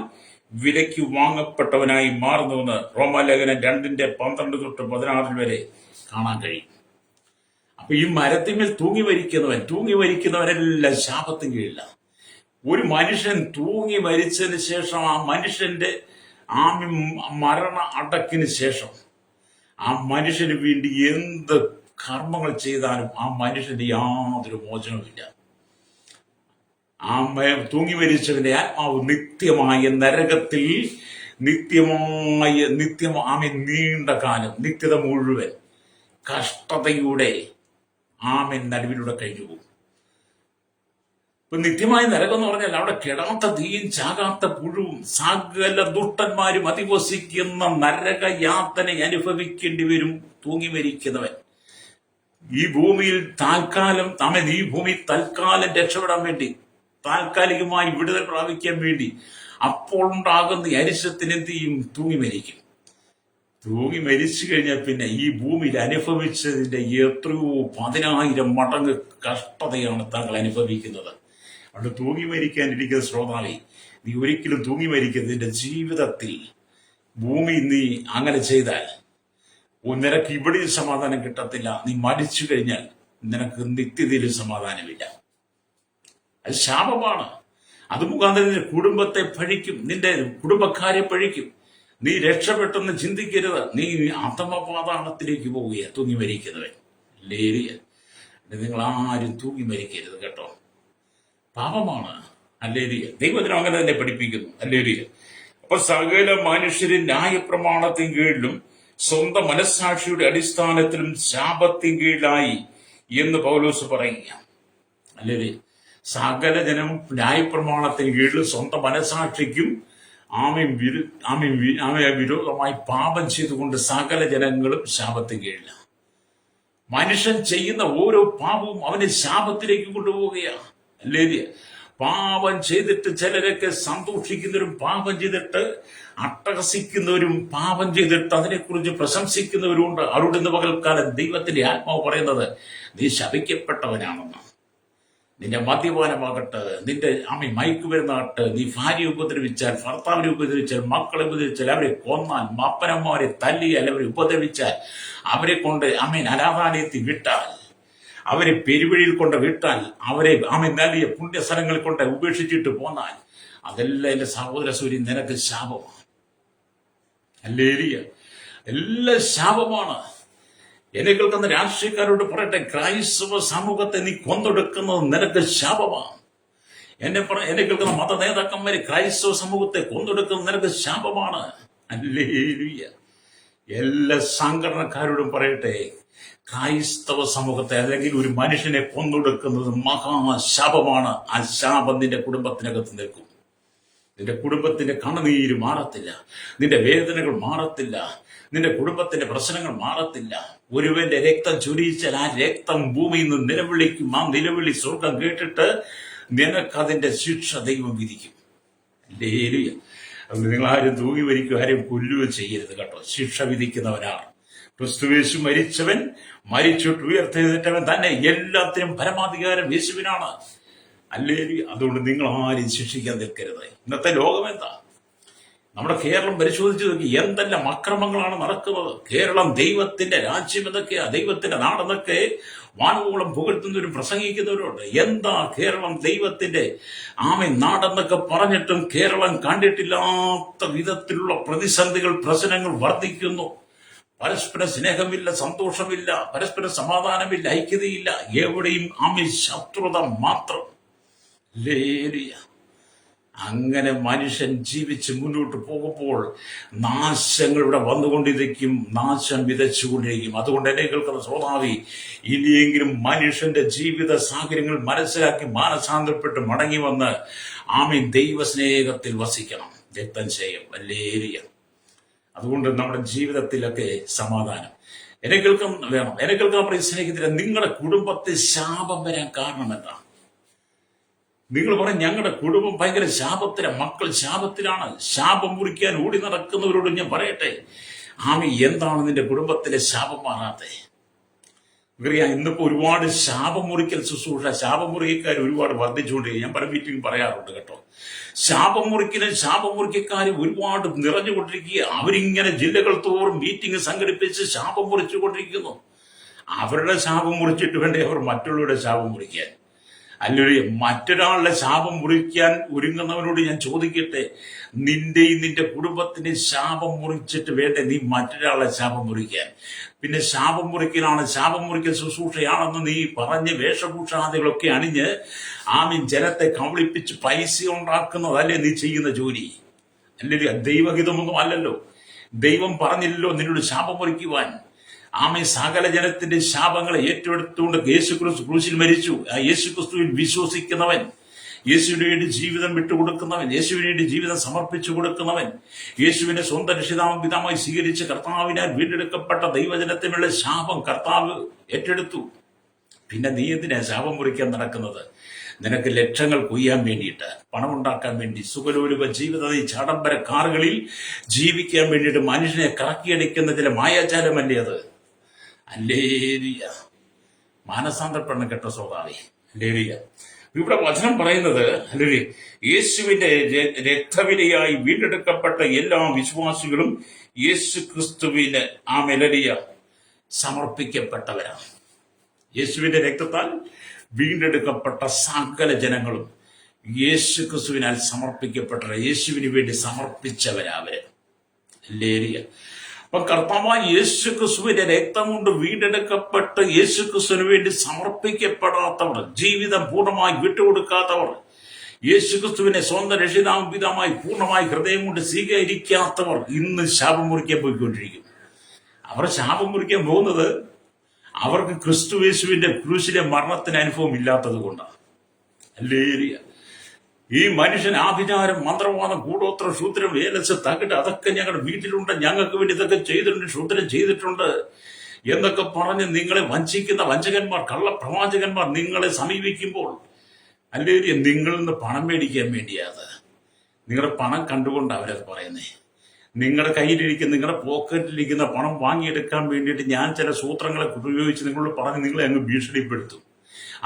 വിലയ്ക്ക് വാങ്ങപ്പെട്ടവനായി മാറുന്നുവെന്ന് റോമാലേഖനം 2:12-16 വരെ കാണാൻ കഴിയും. അപ്പൊ ഈ മരത്തിന്മേൽ തൂങ്ങി മരിക്കുന്നവരെല്ലാം ശാപത്തിന് കീഴില്ല. ഒരു മനുഷ്യൻ തൂങ്ങി മരിച്ചതിന് ശേഷം ആ മനുഷ്യന്റെ മരണ അടക്കിന് ശേഷം ആ മനുഷ്യന് വേണ്ടി എന്ത് കർമ്മങ്ങൾ ചെയ്താലും ആ മനുഷ്യന്റെ യാതൊരു മോചനവുമില്ല. ആ തൂങ്ങി മരിച്ചവന്റെ ആത്മാവ് നിത്യമായ നരകത്തിൽ നീണ്ട കാലം, നിത്യത മുഴുവൻ കഷ്ടതയുടെ നടുവിലൂടെ കഴിഞ്ഞു പോകും. ഇപ്പൊ നിത്യമായ നരകം എന്ന് പറഞ്ഞാൽ അവിടെ കെടാത്ത തീയും ചാകാത്ത പുഴുവും സകല ദുഷ്ടന്മാരും അധിവസിക്കുന്ന നരക യാതന അനുഭവിക്കേണ്ടി വരും തൂങ്ങി മരിക്കുന്നവൻ. ഈ ഭൂമിയിൽ തൽക്കാലം രക്ഷപ്പെടാൻ വേണ്ടി, താൽക്കാലികമായി വിടുതൽ പ്രാപിക്കാൻ വേണ്ടി അപ്പോൾ ഉണ്ടാകുന്ന അരിശത്തിന് എന്ത് ചെയ്യും? തൂങ്ങി മരിക്കും. തൂങ്ങി മരിച്ചു കഴിഞ്ഞാൽ പിന്നെ ഈ ഭൂമിയിൽ അനുഭവിച്ചതിന്റെ എത്രയോ 10,000 മടങ്ങ് കഷ്ടതയാണ് താങ്കൾ അനുഭവിക്കുന്നത്. അതുകൊണ്ട് തൂങ്ങി മരിക്കാനിരിക്കുന്ന ശ്രോതാവേ, നീ ഒരിക്കലും തൂങ്ങി മരിക്കരുത്. നിന്റെ ജീവിതത്തിൽ ഭൂമി നീ അങ്ങനെ ചെയ്താൽ നിനക്ക് ഇവിടെയും സമാധാനം കിട്ടത്തില്ല. നീ മരിച്ചു കഴിഞ്ഞാൽ നിനക്ക് നിത്യതയിലും സമാധാനമില്ല. അത് ശാപമാണ്. അത് മുഖാന്തരം നിന്റെ കുടുംബത്തെ പഴിക്കും, നിന്റെ കുടുംബക്കാരെ പഴിക്കും. നീ രക്ഷപ്പെട്ടെന്ന് ചിന്തിക്കരുത്. നീ അധമപാതാളത്തിലേക്ക് പോവുകയാണ് തൂങ്ങി മരിക്കുന്നവൻ. ലേരിയ, നിങ്ങൾ ആരും തൂങ്ങി മരിക്കരുത് കേട്ടോ. പാപമാണ്. അല്ലേരിയ, ദൈവത്തിനും അങ്ങനെ തന്നെ പഠിപ്പിക്കുന്നു. അല്ലേരിയ. അപ്പൊ സകല മനുഷ്യരും ന്യായപ്രമാണത്തിന് കീഴിലും സ്വന്തം മനസ്സാക്ഷിയുടെ അടിസ്ഥാനത്തിലും ശാപത്തിൻ കീഴിലായി എന്ന് പൗലോസ് പറയുക. അല്ലേരിയ, സകല ജനം ന്യായപ്രമാണത്തിന് കീഴിൽ സ്വന്തം മനസ്സാക്ഷിക്കും വിരോധമായി പാപം ചെയ്തുകൊണ്ട് സകല ജനങ്ങളും ശാപത്തിന് കീഴില്ല. മനുഷ്യൻ ചെയ്യുന്ന ഓരോ പാപവും അവനെ ശാപത്തിലേക്ക് കൊണ്ടുപോവുകയാണ്. അല്ലേ? പാപം ചെയ്തിട്ട് ചിലരൊക്കെ സന്തോഷിക്കുന്നവരും പാപം ചെയ്തിട്ട് അട്ടഹസിക്കുന്നവരും പാപം ചെയ്തിട്ട് അതിനെക്കുറിച്ച് പ്രശംസിക്കുന്നവരും ഉണ്ട്. അവിടുന്ന് പകൽക്കാലം ദൈവത്തിന്റെ ആത്മാവ് പറയുന്നത് നീ ശപിക്കപ്പെട്ടവനാണെന്ന്. നിന്റെ മദ്യപാനമാകട്ടെ, നിന്റെ മയക്കുമരുന്നാകട്ടെ, നീ ഭാര്യയെ ഉപദ്രവിച്ചാൽ, ഭർത്താവിനെ ഉപദ്രവിച്ചാൽ, മക്കളെ ഉപദ്രവിച്ചാൽ, അവരെ കൊന്നാൽ, അപ്പനമ്മമാരെ തല്ലിയാൽ, അവരെ ഉപദ്രവിച്ചാൽ, അവരെ കൊണ്ട് അനാഥാലയത്തിൽ വിട്ടാൽ, അവരെ പെരുവഴിയിൽ കൊണ്ട് വിട്ടാൽ, അവരെ നൽകിയ പുണ്യസ്ഥലങ്ങളിൽ കൊണ്ട് ഉപേക്ഷിച്ചിട്ട് പോന്നാൽ, അതെല്ലാം എന്റെ സഹോദര സൂര്യൻ നിനക്ക് ശാപമാണ്. അല്ലേലിയ, എല്ലാം ശാപമാണ്. എന്നെ കേൾക്കുന്ന രാഷ്ട്രീയക്കാരോട് പറയട്ടെ, ക്രൈസ്തവ സമൂഹത്തെ നീ കൊന്നൊടുക്കുന്നത് നിനക്ക് ശാപമാണ്. എന്നെ കേൾക്കുന്ന മത നേതാക്കന്മാര് ക്രൈസ്തവ സമൂഹത്തെ കൊന്നൊടുക്കുന്നത് നിനക്ക് ശാപമാണ്. ഹല്ലേലൂയ. എല്ലാ സംഘടനക്കാരോടും പറയട്ടെ, ക്രൈസ്തവ സമൂഹത്തെ അല്ലെങ്കിൽ ഒരു മനുഷ്യനെ കൊന്നൊടുക്കുന്നത് മഹാശാപമാണ്. ആ ശാപം നിന്റെ കുടുംബത്തിനകത്ത് നിൽക്കും. നിന്റെ കുടുംബത്തിന്റെ കണ്ണുനീര് മാറത്തില്ല, നിന്റെ വേദനകൾ മാറത്തില്ല, നിന്റെ കുടുംബത്തിന്റെ പ്രശ്നങ്ങൾ മാറത്തില്ല. ഒരുവന്റെ രക്തം ചൊരിയിച്ചാൽ ആ രക്തം ഭൂമിയിൽ നിന്ന് നിലവിളിക്കും. ആ നിലവിളി സ്വർഗം കേട്ടിട്ട് നിനക്കതിന്റെ ശിക്ഷ ദൈവം വിധിക്കും. ഹല്ലേലൂയ. നിങ്ങൾ ആരും തൂങ്ങി മരിക്കുകയോ ആരും കൊല്ലുകയോ ചെയ്യരുത് കേട്ടോ. ശിക്ഷ വിധിക്കുന്നവനാണ് ക്രിസ്തുയേശു. മരിച്ചവൻ, മരിച്ചിട്ട് ഉയർത്തെഴുന്നേറ്റവൻ തന്നെ എല്ലാത്തിനും പരമാധികാരം യേശുവിനാണ്. ഹല്ലേലൂയ. അതുകൊണ്ട് നിങ്ങൾ ആരും ശിക്ഷിക്കാൻ നിൽക്കരുത്. ഇന്നത്തെ ലോകം എന്താ? നമ്മുടെ കേരളം പരിശോധിച്ച് നോക്കി, എന്തെല്ലാം അക്രമങ്ങളാണ് നടക്കുന്നത്. കേരളം ദൈവത്തിന്റെ രാജ്യം എന്നൊക്കെയാ, ദൈവത്തിന്റെ നാടെന്നൊക്കെ വാനോളം പുകഴ്ത്തുന്നവരും പ്രസംഗിക്കുന്നവരുണ്ട്. എന്താ കേരളം ദൈവത്തിന്റെ നാടെന്നൊക്കെ പറഞ്ഞിട്ടും കേരളം കണ്ടിട്ടില്ലാത്ത വിധത്തിലുള്ള പ്രതിസന്ധികൾ, പ്രശ്നങ്ങൾ വർദ്ധിക്കുന്നു. പരസ്പര സ്നേഹമില്ല, സന്തോഷമില്ല, പരസ്പര സമാധാനമില്ല, ഐക്യതയില്ല. എവിടെയും ശത്രുത മാത്രം. ലേലിയ. അങ്ങനെ മനുഷ്യൻ ജീവിച്ച് മുന്നോട്ട് പോകുമ്പോൾ നാശങ്ങൾ ഇവിടെ വന്നുകൊണ്ടിരിക്കും, നാശം വിതച്ചുകൊണ്ടിരിക്കും. അതുകൊണ്ട് എന്നെ കേൾക്കുന്ന ശ്രോതാവി, ഇനിയെങ്കിലും മനുഷ്യന്റെ ജീവിത സാഹചര്യങ്ങൾ മനസ്സിലാക്കി മാനസാന്തരപ്പെട്ട് മടങ്ങി വന്ന് ദൈവസ്നേഹത്തിൽ വസിക്കണം. രക്തം ചെയ്യും. ലേലിയ. അതുകൊണ്ട് നമ്മുടെ ജീവിതത്തിലൊക്കെ സമാധാനം എന്നെ കേൾക്കുന്ന വേണം. എന്നെ കേൾക്കാൻ സ്നേഹിതരെ, നിങ്ങളുടെ കുടുംബത്തിൽ ശാപം വരാൻ കാരണം എന്താണ്? നിങ്ങൾ പറയും, ഞങ്ങളുടെ കുടുംബം ഭയങ്കര ശാപത്തിലാണ്, മക്കൾ ശാപത്തിലാണ്. ശാപം മുറിക്കാൻ ഓടി നടക്കുന്നവരോട് ഞാൻ പറയട്ടെ, എന്താണ് നിന്റെ കുടുംബത്തിലെ ശാപം മാറാത്തെ? അറിയാം, ഇന്നിപ്പോ ഒരുപാട് ശാപം മുറിക്കൽ ശുശ്രൂഷ, ശാപം മുറിക്കാർ ഒരുപാട് വർദ്ധിച്ചുകൊണ്ടിരിക്കും. ഞാൻ പല മീറ്റിംഗ് പറയാറുണ്ട് കേട്ടോ. ശാപം മുറിക്കക്കാരും ഒരുപാട് നിറഞ്ഞുകൊണ്ടിരിക്കുക. അവരിങ്ങനെ ജില്ലകൾ തോറും മീറ്റിംഗ് സംഘടിപ്പിച്ച് ശാപം മുറിച്ചുകൊണ്ടിരിക്കുന്നു. അവരുടെ ശാപം മുറിച്ചിട്ട് വേണ്ടേ അവർ മറ്റുള്ളവരുടെ ശാപം മുറിക്കാൻ? അല്ലെങ്കിൽ മറ്റൊരാളുടെ ശാപം മുറിക്കാൻ ഒരുങ്ങുന്നവനോട് ഞാൻ ചോദിക്കട്ടെ, നിന്റെ കുടുംബത്തിന്റെ ശാപം മുറിച്ചിട്ട് വേണ്ടേ നീ മറ്റൊരാളുടെ ശാപം മുറിക്കാൻ? പിന്നെ ശാപം മുറിക്കൽ ശുശ്രൂഷയാണെന്ന് നീ പറഞ്ഞ് വേഷഭൂഷാദികളൊക്കെ അണിഞ്ഞ് ജനത്തെ കബളിപ്പിച്ച് പൈസ ഉണ്ടാക്കുന്നതല്ലേ നീ ചെയ്യുന്ന ജോലി? അല്ലെങ്കിൽ ദൈവഹിതമൊന്നും അല്ലല്ലോ. ദൈവം പറഞ്ഞില്ലല്ലോ നിന്നോട് ശാപം മുറിക്കുവാൻ. സകല ജനത്തിന്റെ ശാപങ്ങളെ ഏറ്റെടുത്തുകൊണ്ട് യേശുക്രിസ്തു ക്രൂശിൽ മരിച്ചു. ആ യേശുക്രിസ്തുവിൽ വിശ്വസിക്കുന്നവൻ, യേശുവിന് വേണ്ടി ജീവിതം വിട്ടുകൊടുക്കുന്നവൻ, യേശുവിന് വേണ്ടി ജീവിതം സമർപ്പിച്ചു കൊടുക്കുന്നവൻ, യേശുവിനെ സ്വന്തം രക്ഷിതാവും പിതാവായി സ്വീകരിച്ച് കർത്താവിനാൽ വീണ്ടെടുക്കപ്പെട്ട ദൈവജനത്തിനുള്ള ശാപം കർത്താവ് ഏറ്റെടുത്തു. പിന്നെ നീ എന്തിനാ ശാപം മുറിക്കാൻ നടക്കുന്നത്? നിനക്ക് ലക്ഷങ്ങൾ കൊയ്യാൻ വേണ്ടിയിട്ട്, പണമുണ്ടാക്കാൻ വേണ്ടി, സുഖലോലുപ ജീവിത ചാടമ്പര കാറുകളിൽ ജീവിക്കാൻ വേണ്ടിയിട്ട് മനുഷ്യനെ കറക്കിയടിക്കുന്ന ചില മായാജാലമല്ലേ അത്? അല്ലേലിയ. മാനസാന്തരപ്പെടണം കേട്ടോ സ്വഭാവി. അല്ലേലിയ. ഇവിടെ വചനം പറയുന്നത്, അല്ലെ, യേശുവിന്റെ രക്തവിലയായി വീണ്ടെടുക്കപ്പെട്ട എല്ലാ വിശ്വാസികളും യേശു ക്രിസ്തുവിന് മെലരിയ സമർപ്പിക്കപ്പെട്ടവരാണ്. യേശുവിന്റെ രക്തത്താൽ വീണ്ടെടുക്കപ്പെട്ട സകല ജനങ്ങളും യേശു ക്രിസ്തുവിനാൽ സമർപ്പിക്കപ്പെട്ട, യേശുവിന് വേണ്ടി സമർപ്പിച്ചവരവര്. ലേരിയ. അപ്പൊ കർത്താവായ യേശു ക്രിസ്തുവിന്റെ രക്തം കൊണ്ട് വീണ്ടെടുക്കപ്പെട്ട് യേശു ക്രിസ്തുവിന് വേണ്ടി സമർപ്പിക്കപ്പെടാത്തവർ, ജീവിതം പൂർണ്ണമായി വിട്ടുകൊടുക്കാത്തവർ, യേശു ക്രിസ്തുവിനെ സ്വന്തം രക്ഷിതാവും പിതാവുമായി പൂർണ്ണമായി ഹൃദയം കൊണ്ട് സ്വീകരിക്കാത്തവർ ഇന്ന് ശാപം മുറിക്കാൻ പോയിക്കൊണ്ടിരിക്കും. അവർ ശാപം മുറിക്കാൻ പോകുന്നത് അവർക്ക് ക്രിസ്തു യേശുവിന്റെ ക്രൂശിലെ മരണത്തിന് അനുഭവം ഇല്ലാത്തത് കൊണ്ടാണ്. അല്ലേരിയ. ഈ മനുഷ്യൻ ആഭിചാരം, മന്ത്രവാദം, കൂടോത്ര, ശൂദ്രം, ഏലസ്, തകിട്, അതൊക്കെ ഞങ്ങളുടെ വീട്ടിലുണ്ട്, ഞങ്ങൾക്ക് വേണ്ടി ഇതൊക്കെ ചെയ്തിട്ടുണ്ട്, ശൂദ്രം ചെയ്തിട്ടുണ്ട് എന്നൊക്കെ പറഞ്ഞ് നിങ്ങളെ വഞ്ചിക്കുന്ന വഞ്ചകന്മാർ, കള്ളപ്രവാചകന്മാർ നിങ്ങളെ സമീപിക്കുമ്പോൾ, അല്ലേരിയ, നിങ്ങളിൽ നിന്ന് പണം മേടിക്കാൻ വേണ്ടിയാത്. നിങ്ങളുടെ പണം കണ്ടുകൊണ്ട് അവരത് പറയുന്നേ. നിങ്ങളുടെ കയ്യിലിരിക്കുന്ന, നിങ്ങളുടെ പോക്കറ്റിലിരിക്കുന്ന പണം വാങ്ങിയെടുക്കാൻ വേണ്ടിയിട്ട് ഞാൻ ചില സൂത്രങ്ങളെ ഉപയോഗിച്ച് നിങ്ങളോട് പറഞ്ഞ് നിങ്ങളെ അങ്ങ് ഭീഷണിപ്പെടുത്തും.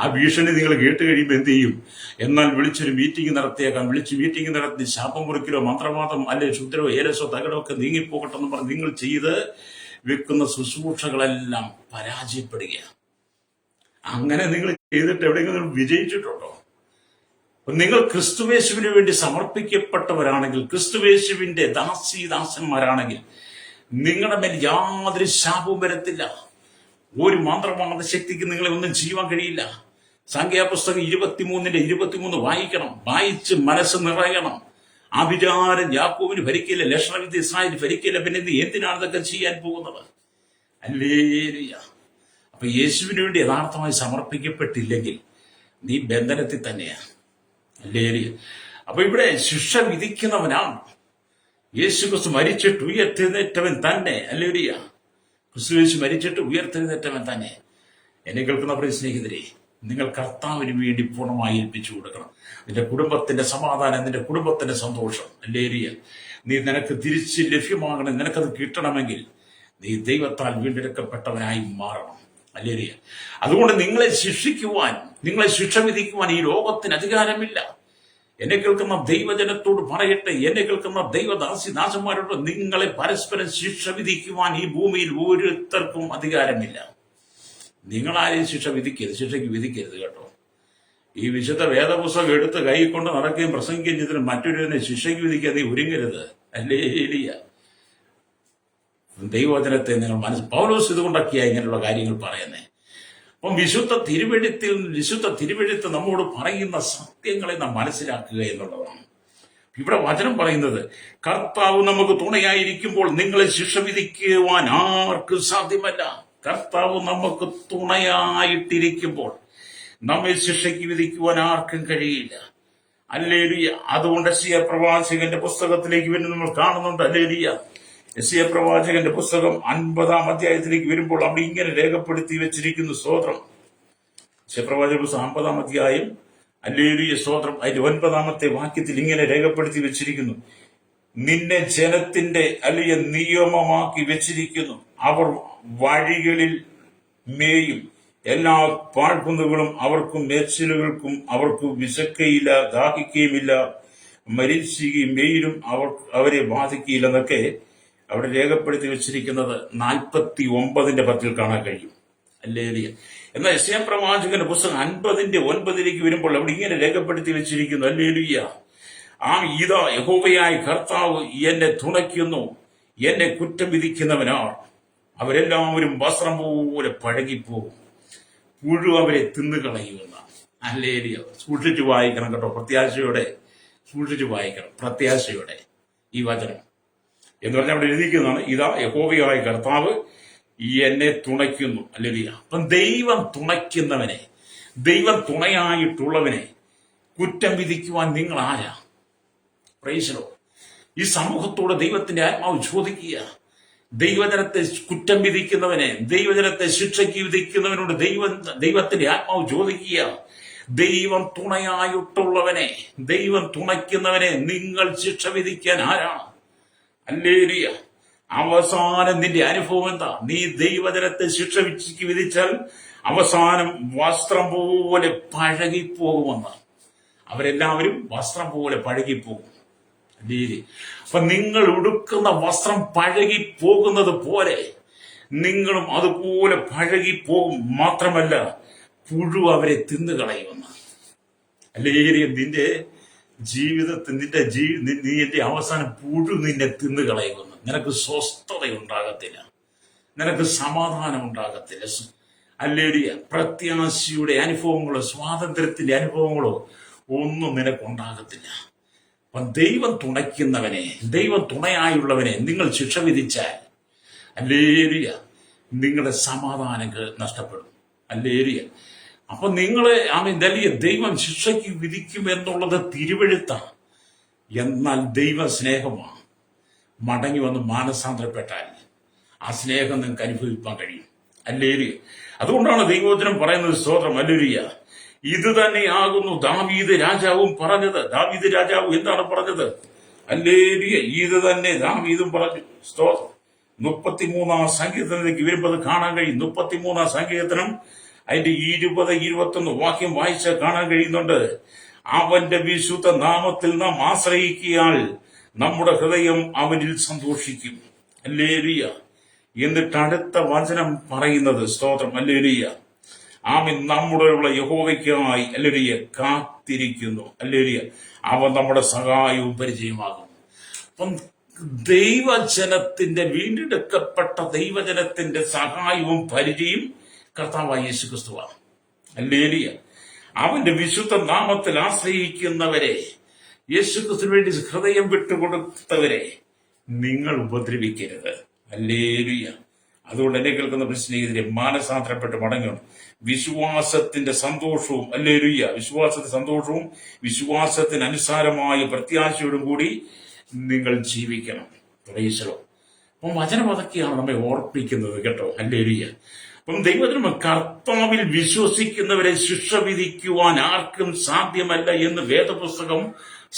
ആ ഭീഷണി നിങ്ങൾ കേട്ട് കഴിയുമ്പോൾ എന്ത് ചെയ്യും? എന്നാൽ വിളിച്ചൊരു മീറ്റിംഗ് നടത്തിയേക്കാം, വിളിച്ച് മീറ്റിംഗ് നടത്തി ശാപം മുറിക്കലോ മന്ത്രവാദം അല്ലെ ശുദ്രോ ഏലസോ തകടോ ഒക്കെ നീങ്ങിപ്പോകട്ടെന്ന് പറഞ്ഞ് നിങ്ങൾ ചെയ്ത് വെക്കുന്ന ശുശ്രൂഷകളെല്ലാം പരാജയപ്പെടുകയാണ്. അങ്ങനെ നിങ്ങൾ ചെയ്തിട്ട് എവിടെയെങ്കിലും വിജയിച്ചിട്ടുണ്ടോ? നിങ്ങൾ ക്രിസ്തുവേശുവിന് വേണ്ടി സമർപ്പിക്കപ്പെട്ടവരാണെങ്കിൽ, ക്രിസ്തുവേശുവിന്റെ ദാസന്മാരാണെങ്കിൽ നിങ്ങളുടെ മേൽ യാതൊരു ശാപവും വരത്തില്ല. ഒരു മന്ത്രവാദ ശക്തിക്ക് നിങ്ങളെ ഒന്നും ചെയ്യുവാൻ കഴിയില്ല. സംഖ്യാപുസ്തകം 23:23 വായിക്കണം. വായിച്ച് മനസ്സ് നിറയണം. ആഭിചാരം യാക്കോബിന് ഭരിക്കില്ല, ലക്ഷണവിദ്യ ഇസ്രായേൽ ഭരിക്കില്ല. പിന്നെ എന്തിനാണ് ഇതൊക്കെ ചെയ്യാൻ പോകുന്നത്? അല്ലേലിയ. അപ്പൊ യേശുവിന് വേണ്ടി യഥാർത്ഥമായി സമർപ്പിക്കപ്പെട്ടില്ലെങ്കിൽ നീ ബന്ധനത്തിൽ തന്നെയാണ്. അല്ലേലിയ. അപ്പൊ ഇവിടെ ശിക്ഷ വിധിക്കുന്നവനാണ് യേശു ക്രിസ്തു. മരിച്ചിട്ട് ഉയർത്തെഴുന്നേറ്റവൻ തന്നെ. അല്ലേലിയ. ക്രിസ്തു യേശു മരിച്ചിട്ട് ഉയർത്തെഴുന്നേറ്റവൻ തന്നെ. എന്നെ കേൾക്കുന്ന പ്രിയ സ്നേഹിതരെ, നിങ്ങൾ കർത്താവിന് വേണ്ടി പൂർണ്ണമായി ഏൽപ്പിച്ചു കൊടുക്കണം. നിന്റെ കുടുംബത്തിന്റെ സമാധാനം, നിന്റെ കുടുംബത്തിന്റെ സന്തോഷം, അല്ലേലിയ, നിനക്ക് തിരിച്ച് ലഭ്യമാകണം. നിനക്കത് കിട്ടണമെങ്കിൽ നീ ദൈവത്താൽ വീണ്ടെടുക്കപ്പെട്ടവനായി മാറണം. അല്ലേലിയ. അതുകൊണ്ട് നിങ്ങളെ ശിക്ഷിക്കുവാൻ, നിങ്ങളെ ശിക്ഷ വിധിക്കുവാൻ ഈ ലോകത്തിന് അധികാരമില്ല. എന്നെ കേൾക്കുന്ന ദൈവജനത്തോട് പറയട്ടെ, എന്നെ കേൾക്കുന്ന ദൈവദാസന്മാരോട്, നിങ്ങളെ പരസ്പരം ശിക്ഷ വിധിക്കുവാൻ ഈ ഭൂമിയിൽ ഓരോരുത്തർക്കും അധികാരമില്ല. നിങ്ങളാരെയും ശിക്ഷയ്ക്ക് വിധിക്കരുത് കേട്ടോ. ഈ വിശുദ്ധ വേദപുസ്തകം എടുത്ത് കൈ കൊണ്ട് നടക്കുകയും പ്രസംഗിക്കുകയും ചെയ്തിട്ട് മറ്റൊരുവിനെ ശിക്ഷയ്ക്ക് വിധിക്കാൻ നീ ഒരുങ്ങരുത്. അല്ലേലിയ. ദൈവവചനത്തെ നിങ്ങൾ പൗലോസ് ഇതുകൊണ്ടൊക്കെയാണ് ഇങ്ങനെയുള്ള കാര്യങ്ങൾ പറയുന്നത്. അപ്പം വിശുദ്ധ തിരുവെഴുത്ത് നമ്മോട് പറയുന്ന സത്യങ്ങളെ നാം മനസ്സിലാക്കുക എന്നുള്ളതാണ്. ഇവിടെ വചനം പറയുന്നത്, കർത്താവ് നമുക്ക് തുണയായിരിക്കുമ്പോൾ നിങ്ങളെ ശിക്ഷ വിധിക്കുവാൻ ആർക്കും സാധ്യമല്ല. കർത്താവ് നമുക്ക് തുണയായിട്ടിരിക്കുമ്പോൾ നമ്മെ ശിക്ഷയ്ക്ക് വിധിക്കുവാൻ ആർക്കും കഴിയില്ല. ഹല്ലേലൂയ. അതുകൊണ്ട് യെശയ്യാ പ്രവാചകന്റെ പുസ്തകത്തിലേക്ക് വരുന്നത് നമ്മൾ കാണുന്നുണ്ട്. ഹല്ലേലൂയ. യെശയ്യാ പ്രവാചകന്റെ പുസ്തകം 50-ാം അധ്യായത്തിലേക്ക് വരുമ്പോൾ അവിടെ ഇങ്ങനെ രേഖപ്പെടുത്തി വെച്ചിരിക്കുന്നു. സ്തോത്രം. യെശയ്യാ പ്രവാചക പുസ്തകം 50-ാം അധ്യായം, ഹല്ലേലൂയ, സ്തോത്രം, അതിന്റെ 9-ാമത്തെ വാക്യത്തിൽ ഇങ്ങനെ രേഖപ്പെടുത്തി വെച്ചിരിക്കുന്നു, നിന്നെ ജനത്തിന്റെ അല്ലെങ്കിൽ നിയമമാക്കി വെച്ചിരിക്കുന്നു. അവർ വഴികളിൽ മേയും. എല്ലാ പാഴ്കുന്നുകളും അവർക്കും മേച്ചിലുകൾക്കും അവർക്ക് വിശക്കയില്ല, ദാഹിക്കുകയുമില്ല, മരിച്ചുകയും വെയിലും അവരെ ബാധിക്കുകയില്ല എന്നൊക്കെ അവിടെ രേഖപ്പെടുത്തി വെച്ചിരിക്കുന്നത് 49-ന്റെ കാണാൻ കഴിയും. ഹല്ലേലൂയ. എന്നാൽ യെശയ്യാ പ്രവാചകന്റെ പുസ്തകം 50-9 വരുമ്പോൾ അവിടെ ഇങ്ങനെ രേഖപ്പെടുത്തി വെച്ചിരിക്കുന്നു. ഹല്ലേലൂയ. ഇതാ യഹോവയായ കർത്താവ് എന്നെ തുണയ്ക്കുന്നു, എന്നെ കുറ്റം വിധിക്കുന്നവനാർ. അവരെല്ലാവരും വസ്ത്രം പോലെ പഴകിപ്പോകും, പുഴു അവരെ തിന്നുകളയുമെന്ന. ഹല്ലേലൂയ. സൂക്ഷിച്ചു വായിക്കണം കേട്ടോ, പ്രത്യാശയോടെ സൂക്ഷിച്ചു വായിക്കണം, പ്രത്യാശയോടെ ഈ വചനം എന്ന് പറഞ്ഞാൽ അവിടെ എഴുതിക്കുന്നതാണ്, ഇതാ യഹോവയായ കർത്താവ് എന്നെ തുണയ്ക്കുന്നു. ഹല്ലേലൂയ. അപ്പം ദൈവം തുണയ്ക്കുന്നവനെ, ദൈവം തുണയായിട്ടുള്ളവനെ കുറ്റം വിധിക്കുവാൻ നിങ്ങൾ ആരാ? Price the Lord. ഈ സമൂഹത്തോട് ദൈവത്തിന്റെ ആത്മാവ് ചോദിക്കുക. ദൈവജനത്തെ കുറ്റം വിധിക്കുന്നവനെ, ദൈവജനത്തെ ശിക്ഷയ്ക്ക് വിധിക്കുന്നവനോട് ദൈവത്തിന്റെ ആത്മാവ് ചോദിക്കുക, ദൈവം തുണയായിട്ടുള്ളവനെ, ദൈവം തുണയ്ക്കുന്നവനെ നിങ്ങൾ ശിക്ഷ വിധിക്കാൻ ആരാണ്? ഹല്ലേലൂയ. അവസാനം നിന്റെ അനുഭവം എന്താ? നീ ദൈവജനത്തെ ശിക്ഷ വിധിച്ചാൽ അവസാനം വസ്ത്രം പോലെ പഴകിപ്പോകുമെന്ന്. അവരെല്ലാവരും വസ്ത്രം പോലെ പഴകിപ്പോകും. അപ്പൊ നിങ്ങൾ ഉടുക്കുന്ന വസ്ത്രം പഴകി പോകുന്നത് പോലെ നിങ്ങളും അതുപോലെ പഴകിപ്പോകും. മാത്രമല്ല, പുഴു അവരെ തിന്നുകളയുമെന്ന്. അല്ലെങ്കിൽ നിന്റെ ജീവിതത്തിൽ നിന്റെ അവസാനം പുഴു നിന്നെ തിന്നുകളയുമെന്ന്. നിനക്ക് സ്വസ്ഥത ഉണ്ടാകത്തില്ല, നിനക്ക് സമാധാനം ഉണ്ടാകത്തില്ല. ഹല്ലേലൂയ. പ്രത്യാശയുടെ അനുഭവങ്ങളോ സ്വാതന്ത്ര്യത്തിന്റെ അനുഭവങ്ങളോ ഒന്നും നിനക്കുണ്ടാകത്തില്ല. അപ്പം ദൈവം തുണയ്ക്കുന്നവനെ, ദൈവം തുണയായുള്ളവനെ നിങ്ങൾ ശിക്ഷ വിധിച്ചാൽ, ഹല്ലേലൂയ, നിങ്ങളുടെ സമാധാനം നഷ്ടപ്പെടും. ഹല്ലേലൂയ. അപ്പൊ നിങ്ങളെ ദൈവം ശിക്ഷയ്ക്ക് വിധിക്കും എന്നുള്ളത് തിരുവെഴുത്താണ്. എന്നാൽ ദൈവ സ്നേഹമാണ്. മടങ്ങി വന്ന് മാനസാന്തരപ്പെട്ടാൽ ആ സ്നേഹം നിങ്ങൾക്ക് അനുഭവിക്കാൻ കഴിയും. ഹല്ലേലൂയ. അതുകൊണ്ടാണ് ദൈവവചനം പറയുന്നത്, സ്തോത്രം, ഹല്ലേലൂയ, ഇത് തന്നെയാകുന്നു ദാവീദ് രാജാവും പറഞ്ഞത്. ദാവീദ് രാജാവ് എന്താണ് പറഞ്ഞത്? ഹല്ലേലൂയ. ഇത് തന്നെ ദാവീദും പറഞ്ഞു. സ്തോത്രം. 33-ാം സങ്കീർത്തനത്തിലേക്ക് വരുമ്പോൾ കാണാൻ കഴിയും. 33-ാം സങ്കീർത്തനം അതിന്റെ 20-21 വാക്യം വായിച്ചാൽ കാണാൻ കഴിയുന്നുണ്ട്. അവന്റെ വിശുദ്ധ നാമത്തിൽ നാം ആശ്രയിക്കിയാൽ നമ്മുടെ ഹൃദയം അവനിൽ സന്തോഷിക്കും. ഹല്ലേലൂയ. എന്നിട്ട് അടുത്ത വചനം പറയുന്നത്, സ്തോത്രം, ഹല്ലേലൂയ, ആമേൻ, നമ്മുടെയുള്ള യഹോവയ്ക്കായി ഹല്ലേലൂയ കാത്തിരിക്കുന്നു. ഹല്ലേലൂയ. അവൻ നമ്മുടെ സഹായവും പരിചയമാകും. അപ്പം ദൈവജനത്തിന്റെ, വീണ്ടെടുക്കപ്പെട്ട ദൈവജനത്തിന്റെ സഹായവും പരിചയം കർത്താവായ യേശുക്രിസ്തുവാണ്. ഹല്ലേലൂയ. അവന്റെ വിശുദ്ധ നാമത്തിൽ ആശ്രയിക്കുന്നവരെ, യേശുക്രിസ്തുവിന് വേണ്ടി ഹൃദയം വിട്ടുകൊടുത്തവരെ നിങ്ങൾ ഉപദ്രവിക്കരുത്. ഹല്ലേലൂയ. അതുകൊണ്ട് എന്നെ കേൾക്കുന്ന സ്നേഹിതരെ, മാനസാന്തരപ്പെട്ട് മടങ്ങണം. വിശ്വാസത്തിന്റെ സന്തോഷവും, ഹല്ലേലൂയ, വിശ്വാസത്തിന്റെ സന്തോഷവും വിശ്വാസത്തിന് അനുസാരമായ പ്രത്യാശയോടും കൂടി നിങ്ങൾ ജീവിക്കണം. Price the Lord. അപ്പം വചനം അതൊക്കെയാണ് നമ്മെ ഓർപ്പിക്കുന്നത് കേട്ടോ. ഹല്ലേലൂയ. അപ്പം ദൈവത്തിന് കർത്താവിൽ വിശ്വസിക്കുന്നവരെ ശിക്ഷ വിധിക്കുവാൻ ആർക്കും സാധ്യമല്ല എന്ന് വേദപുസ്തകം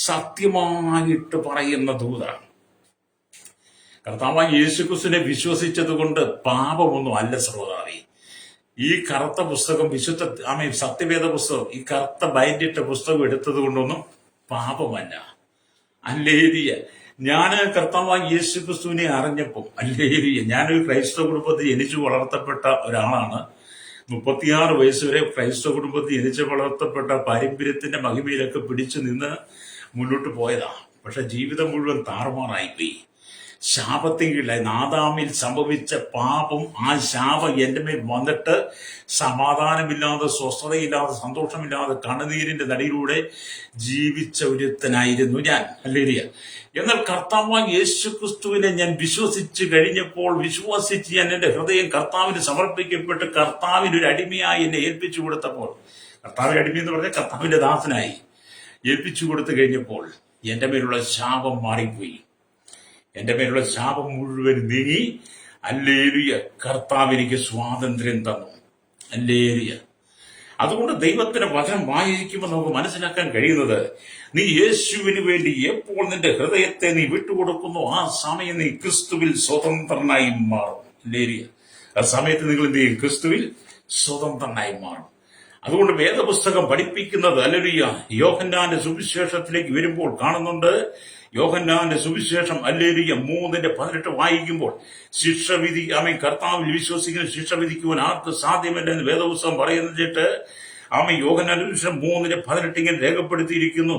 സത്യമായിട്ട് പറയുന്ന ദൂതാണ്. കർത്താവായ യേശുക്രിസ്തുവിനെ വിശ്വസിച്ചത് കൊണ്ട് പാപമൊന്നും അല്ല സഹോദരനെ. ഈ കറുത്ത പുസ്തകം, സത്യവേദ പുസ്തകം, ഈ കറുത്ത ബൈൻഡിട്ട പുസ്തകം എടുത്തത് കൊണ്ടൊന്നും പാപമല്ല. ഹല്ലേലൂയ. ഞാൻ കർത്താവായ യേശുക്രിസ്തുവിനെ അറിഞ്ഞപ്പം, ഹല്ലേലൂയ, ഞാനൊരു ക്രൈസ്തവ കുടുംബത്തിൽ ജനിച്ചു വളർത്തപ്പെട്ട ഒരാളാണ്. 36 വയസ്സ് വരെ ക്രൈസ്തവ കുടുംബത്തിൽ ജനിച്ചു വളർത്തപ്പെട്ട പാരമ്പര്യത്തിന്റെ മഹിമയിലൊക്കെ പിടിച്ചു നിന്ന് മുന്നോട്ട് പോയതാ. പക്ഷെ ജീവിതം മുഴുവൻ താറുമാറായിപ്പോയി. ശാപത്തിന് കീഴിലായി. ആദാമിൽ സംഭവിച്ച പാപം, ആ ശാപം എന്റെ മേൽ വന്നിട്ട് സമാധാനമില്ലാതെ, സ്വസ്ഥതയില്ലാതെ, സന്തോഷമില്ലാതെ, കണ്ണുനീരിന്റെ നടിയിലൂടെ ജീവിച്ച ഒരുത്തനായിരുന്നു ഞാൻ. ഹല്ലേലൂയ. എന്നാൽ കർത്താവായ യേശുക്രിസ്തുവിനെ ഞാൻ വിശ്വസിച്ച് കഴിഞ്ഞപ്പോൾ, വിശ്വസിച്ച് ഞാൻ എന്റെ ഹൃദയം കർത്താവിന് സമർപ്പിക്കപ്പെട്ട് കർത്താവിന് ഒരു അടിമയായി എന്നെ ഏൽപ്പിച്ചു കൊടുത്തപ്പോൾ, കർത്താവിന്റെ അടിമ എന്ന് പറഞ്ഞാൽ കർത്താവിന്റെ ദാസനായി ഏൽപ്പിച്ചു കൊടുത്തു കഴിഞ്ഞപ്പോൾ എന്റെ മേലുള്ള ശാപം മാറിപ്പോയി. എന്റെ മേലുള്ള ശാപം മുഴുവൻ നീങ്ങി. ഹല്ലേലൂയ. കർത്താവ് എനിക്ക് സ്വാതന്ത്ര്യം തന്നു. ഹല്ലേലൂയ. അതുകൊണ്ട് ദൈവത്തിന്റെ വചനം വായിക്കുമ്പോൾ നമുക്ക് മനസ്സിലാക്കാൻ കഴിയുന്നത്, നീ യേശുവിന് വേണ്ടി എപ്പോൾ നിന്റെ ഹൃദയത്തെ നീ വിട്ടുകൊടുക്കുന്നു, ആ സമയം നീ ക്രിസ്തുവിൽ സ്വതന്ത്രനായി മാറും. ഹല്ലേലൂയ. ആ സമയത്ത് നിങ്ങൾ എന്ത് ചെയ്യും? ക്രിസ്തുവിൽ സ്വതന്ത്രനായി മാറും. അതുകൊണ്ട് വേദപുസ്തകം പഠിപ്പിക്കുന്നത്, ഹല്ലേലൂയ, യോഹന്നാന്റെ സുവിശേഷത്തിലേക്ക് വരുമ്പോൾ കാണുന്നുണ്ട്. യോഹന്നാന്റെ സുവിശേഷം, ഹല്ലേലൂയ, 3:18 വായിക്കുമ്പോൾ, ശിക്ഷവിധി കർത്താവിൽ വിശ്വസിക്കുന്ന ശിക്ഷ വിധിക്കുവാൻ ആർക്ക് സാധ്യമല്ല എന്ന് വേദപുസ്തകം പറയുന്നിട്ട് യോഹന്നാന്റെ സുവിശേഷം 3:18 ഇങ്ങനെ രേഖപ്പെടുത്തിയിരിക്കുന്നു,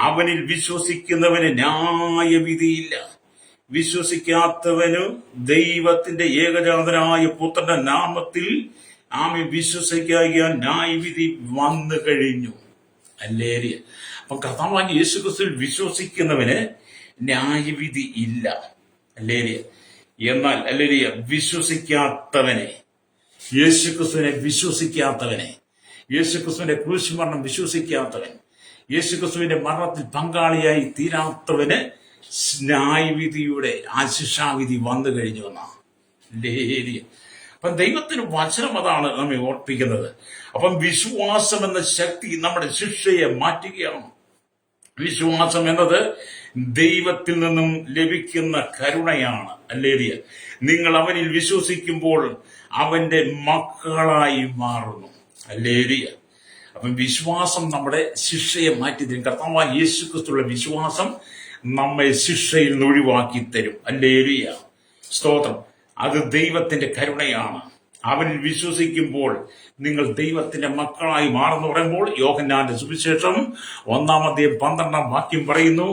അവനിൽ വിശ്വസിക്കുന്നവന് ന്യായവിധിയില്ല. വിശ്വസിക്കാത്തവനു ദൈവത്തിന്റെ ഏകജാതനായ പുത്രന്റെ നാമത്തിൽ വിശ്വസിക്കാൻ ന്യായവിധി വന്നു കഴിഞ്ഞു. ഹല്ലേലൂയ. അപ്പൊ കർത്താവായ യേശുക്രിസ്തുവിൽ വിശ്വസിക്കുന്നവന് ന്യായവിധി ഇല്ല. ഹല്ലേലൂയ. എന്നാൽ ഹല്ലേലൂയ, വിശ്വസിക്കാത്തവനെ, യേശുക്രിസ്തുവിനെ വിശ്വസിക്കാത്തവനെ, യേശുക്രിസ്തുവിന്റെ ക്രൂശുമരണം വിശ്വസിക്കാത്തവൻ, യേശുക്രിസ്തുവിന്റെ മരണത്തിൽ പങ്കാളിയായി തീരാത്തവന് ന്യായവിധിയുടെ ആ ശിക്ഷാവിധി വന്നു കഴിഞ്ഞു എന്നാണ്. ഹല്ലേലൂയ. അപ്പം ദൈവത്തിന് വചനം അതാണ് നമ്മെ ഓർപ്പിക്കുന്നത്. അപ്പം വിശ്വാസം എന്ന ശക്തി നമ്മുടെ ശിക്ഷയെ മാറ്റുകയാണ്. വിശ്വാസം എന്നത് ദൈവത്തിൽ നിന്നും ലഭിക്കുന്ന കരുണയാണ്. ഹല്ലേലൂയ. നിങ്ങൾ അവനിൽ വിശ്വസിക്കുമ്പോൾ അവന്റെ മക്കളായി മാറുന്നു. ഹല്ലേലൂയ. അപ്പം വിശ്വാസം നമ്മുടെ ശിക്ഷയെ മാറ്റി തരും. കർത്താവായ യേശുക്രിസ്തുവിലുള്ള വിശ്വാസം നമ്മെ ശിക്ഷയിൽ നിന്ന് ഒഴിവാക്കി തരും. ഹല്ലേലൂയ. സ്തോത്രം. അത് ദൈവത്തിന്റെ കരുണയാണ്. അവനിൽ വിശ്വസിക്കുമ്പോൾ നിങ്ങൾ ദൈവത്തിന്റെ മക്കളായി മാറുന്നു പറയുമ്പോൾ, യോഹന്നാന്റെ സുവിശേഷം 1:12 പറയുന്നു,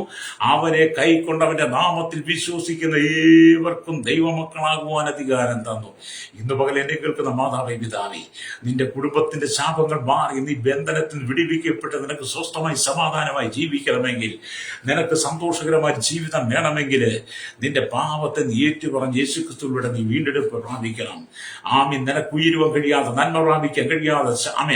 അവനെ കൈക്കൊണ്ടവന്റെ നാമത്തിൽ വിശ്വസിക്കുന്ന ഏവർക്കും ദൈവമക്കളാകുവാൻ അധികാരം തന്നു. ഇന്ന് പകൽ എന്നെ കേൾക്കുന്ന മാതാവേ, പിതാവേ, നിന്റെ കുടുംബത്തിന്റെ ശാപങ്ങൾ മാറി നീ ബന്ധനത്തിൽ വിടിവിക്കപ്പെട്ട് നിനക്ക് സ്വസ്ഥമായി സമാധാനമായി ജീവിക്കണമെങ്കിൽ, നിനക്ക് സന്തോഷകരമായ ജീവിതം വേണമെങ്കിൽ, നിന്റെ പാപത്തെ നീ ഏറ്റുപറഞ്ഞ് യേശുക്രിസ്തുവിലൂടെ നീ വീണ്ടെടുപ്പ് പ്രാപിക്കണം. നിനക്ക് ഉയരുവാൻ കഴിയാതെ, നന്മ പ്രാപിക്കാൻ കഴിയാതെ,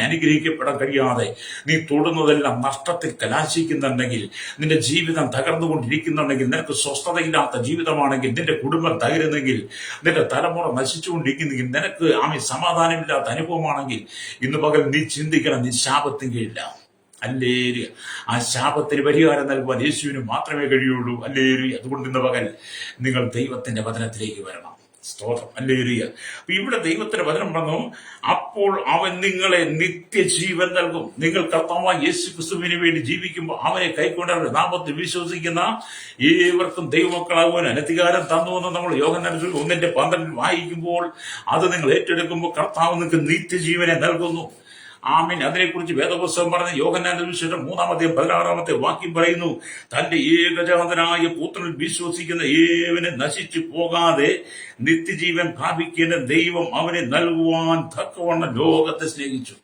അനുഗ്രഹിക്കപ്പെടാൻ കഴിയാതെ നീ തൊടുന്നതെല്ലാം നഷ്ടത്തിൽ കലാശിക്കുന്നുണ്ടെങ്കിൽ, നിന്റെ ജീവിതം തകർന്നുകൊണ്ടിരിക്കുന്നുണ്ടെങ്കിൽ, നിനക്ക് സ്വസ്ഥതയില്ലാത്ത ജീവിതമാണെങ്കിൽ, നിന്റെ കുടുംബം തകരുന്നെങ്കിൽ, നിന്റെ തലമുറ നശിച്ചുകൊണ്ടിരിക്കുന്നെങ്കിൽ, നിനക്ക് സമാധാനമില്ലാത്ത അനുഭവമാണെങ്കിൽ, ഇന്ന് പകൽ നീ ചിന്തിക്കണം, നീ ശാപത്തിന് കീഴില്ല. ഹല്ലേലൂയ. ആ ശാപത്തിന് പരിഹാരം നൽകുവാൻ യേശുവിന് മാത്രമേ കഴിയുള്ളൂ. ഹല്ലേലൂയ. അതുകൊണ്ട് ഇന്ന് പകൽ നിങ്ങൾ ദൈവത്തിന്റെ വചനത്തിലേക്ക് വരണം. സ്തോത്രം. ഹല്ലേലൂയ. ഇവിടെ ദൈവത്തിന്റെ വചനം പറഞ്ഞു, അപ്പോൾ അവൻ നിങ്ങളെ നിത്യജീവൻ നൽകും. നിങ്ങൾ കർത്താവായ യേശുക്രിസ്തുവിന് വേണ്ടി ജീവിക്കുമ്പോൾ, അവനെ കൈക്കൊണ്ടവരുടെ നാമത്തിൽ വിശ്വസിക്കുന്ന ഏവർക്കും ദൈവമക്കളാകുവാൻ അധികാരം തന്നുവെന്ന് നമ്മൾ യോഹന്നാൻ 1:12 വായിക്കുമ്പോൾ, അത് നിങ്ങൾ ഏറ്റെടുക്കുമ്പോൾ കർത്താവ് നിങ്ങൾക്ക് നിത്യജീവനെ നൽകുന്നു. അതിനെക്കുറിച്ച് വേദപുസ്തകം പറഞ്ഞ യോഹന്നാന്റെ സുവിശേഷം 3:16 പറയുന്നു, തന്റെ ഏകജാതനായ പുത്രനിൽ വിശ്വസിക്കുന്ന ഏവനെ നശിച്ചു പോകാതെ നിത്യജീവൻ പ്രാപിക്കുന്ന ദൈവം അവനെ നൽകുവാൻ തക്കവണ്ണം ലോകത്തെ സ്നേഹിച്ചു.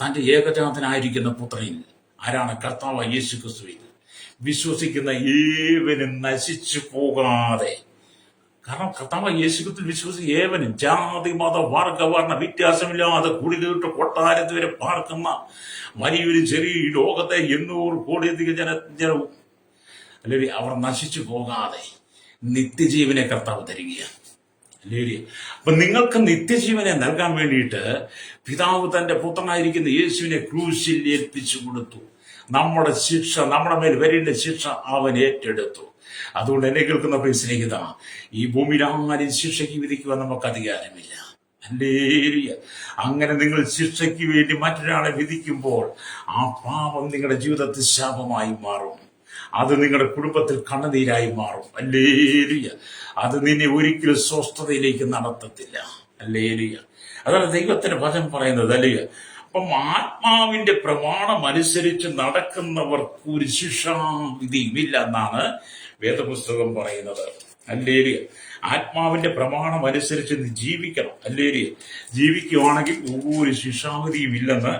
തന്റെ ഏകജാതനായിരിക്കുന്ന പുത്രനിൽ, ആരാണ്? കർത്താവായ യേശുക്രിസ്തുവിൽ വിശ്വസിക്കുന്ന ഏവനും നശിച്ചു പോകാതെ. കാരണം കർത്താവായ യേശുക്രിസ്തുവിൽ വിശ്വസിക്കുന്ന ഏവനും, ജാതി മത വർഗവർണ്ണ വ്യത്യാസമില്ലാതെ കുടിതീട്ട് കൊട്ടാരത്ത് വരെ പാർക്കുന്ന വലിയൊരു ചെറിയ ലോകത്തെ 800 കോടിയധികം ജനവും അല്ലെങ്കിൽ അവർ നശിച്ചു പോകാതെ നിത്യജീവനെ കർത്താവ് തരികയാണ്. അല്ലേ? അപ്പൊ നിങ്ങൾക്ക് നിത്യജീവനെ നൽകാൻ വേണ്ടിയിട്ട് പിതാവ് തന്റെ പുത്രനായിരിക്കുന്ന യേശുവിനെ ക്രൂശിൽ ഏൽപ്പിച്ചു കൊടുത്തു. നമ്മുടെ ശിക്ഷ, നമ്മുടെ മേൽ വരേണ്ട ശിക്ഷ അവൻ ഏറ്റെടുത്തു. അതുകൊണ്ട് എന്നെ കേൾക്കുന്ന പ്രിയ സ്നേഹിത, ഈ ഭൂമിയിൽ ആരും ശിക്ഷയ്ക്ക് വിധിക്കുവാൻ നമുക്ക് അധികാരമില്ല. ഹല്ലേലൂയ. അങ്ങനെ നിങ്ങൾ ശിക്ഷയ്ക്ക് വേണ്ടി മറ്റൊരാളെ വിധിക്കുമ്പോൾ ആ പാപം നിങ്ങളുടെ ജീവിതത്തിൽ ശാപമായി മാറും. അത് നിങ്ങളുടെ കുടുംബത്തിൽ കണ്ണുനീരായി മാറും. ഹല്ലേലൂയ. അത് നിന്നെ ഒരിക്കലും സ്വസ്ഥതയിലേക്ക് നടത്തത്തില്ല. ഹല്ലേലൂയ. അതാണ് ദൈവത്തിന്റെ വചനം പറയുന്നത്. ഹല്ലേലൂയ. അപ്പം ആത്മാവിന്റെ പ്രമാണം അനുസരിച്ച് നടക്കുന്നവർക്ക് ഒരു ശിക്ഷാവിധിയുമില്ല എന്നാണ് വേദപുസ്തകം പറയുന്നത്. ഹല്ലേലൂയ. ആത്മാവിന്റെ പ്രമാണം അനുസരിച്ച് നീ ജീവിക്കണം. ഹല്ലേലൂയ. ജീവിക്കുവാണെങ്കിൽ ഒരു ശിക്ഷാവിധിയും ഇല്ലെന്ന്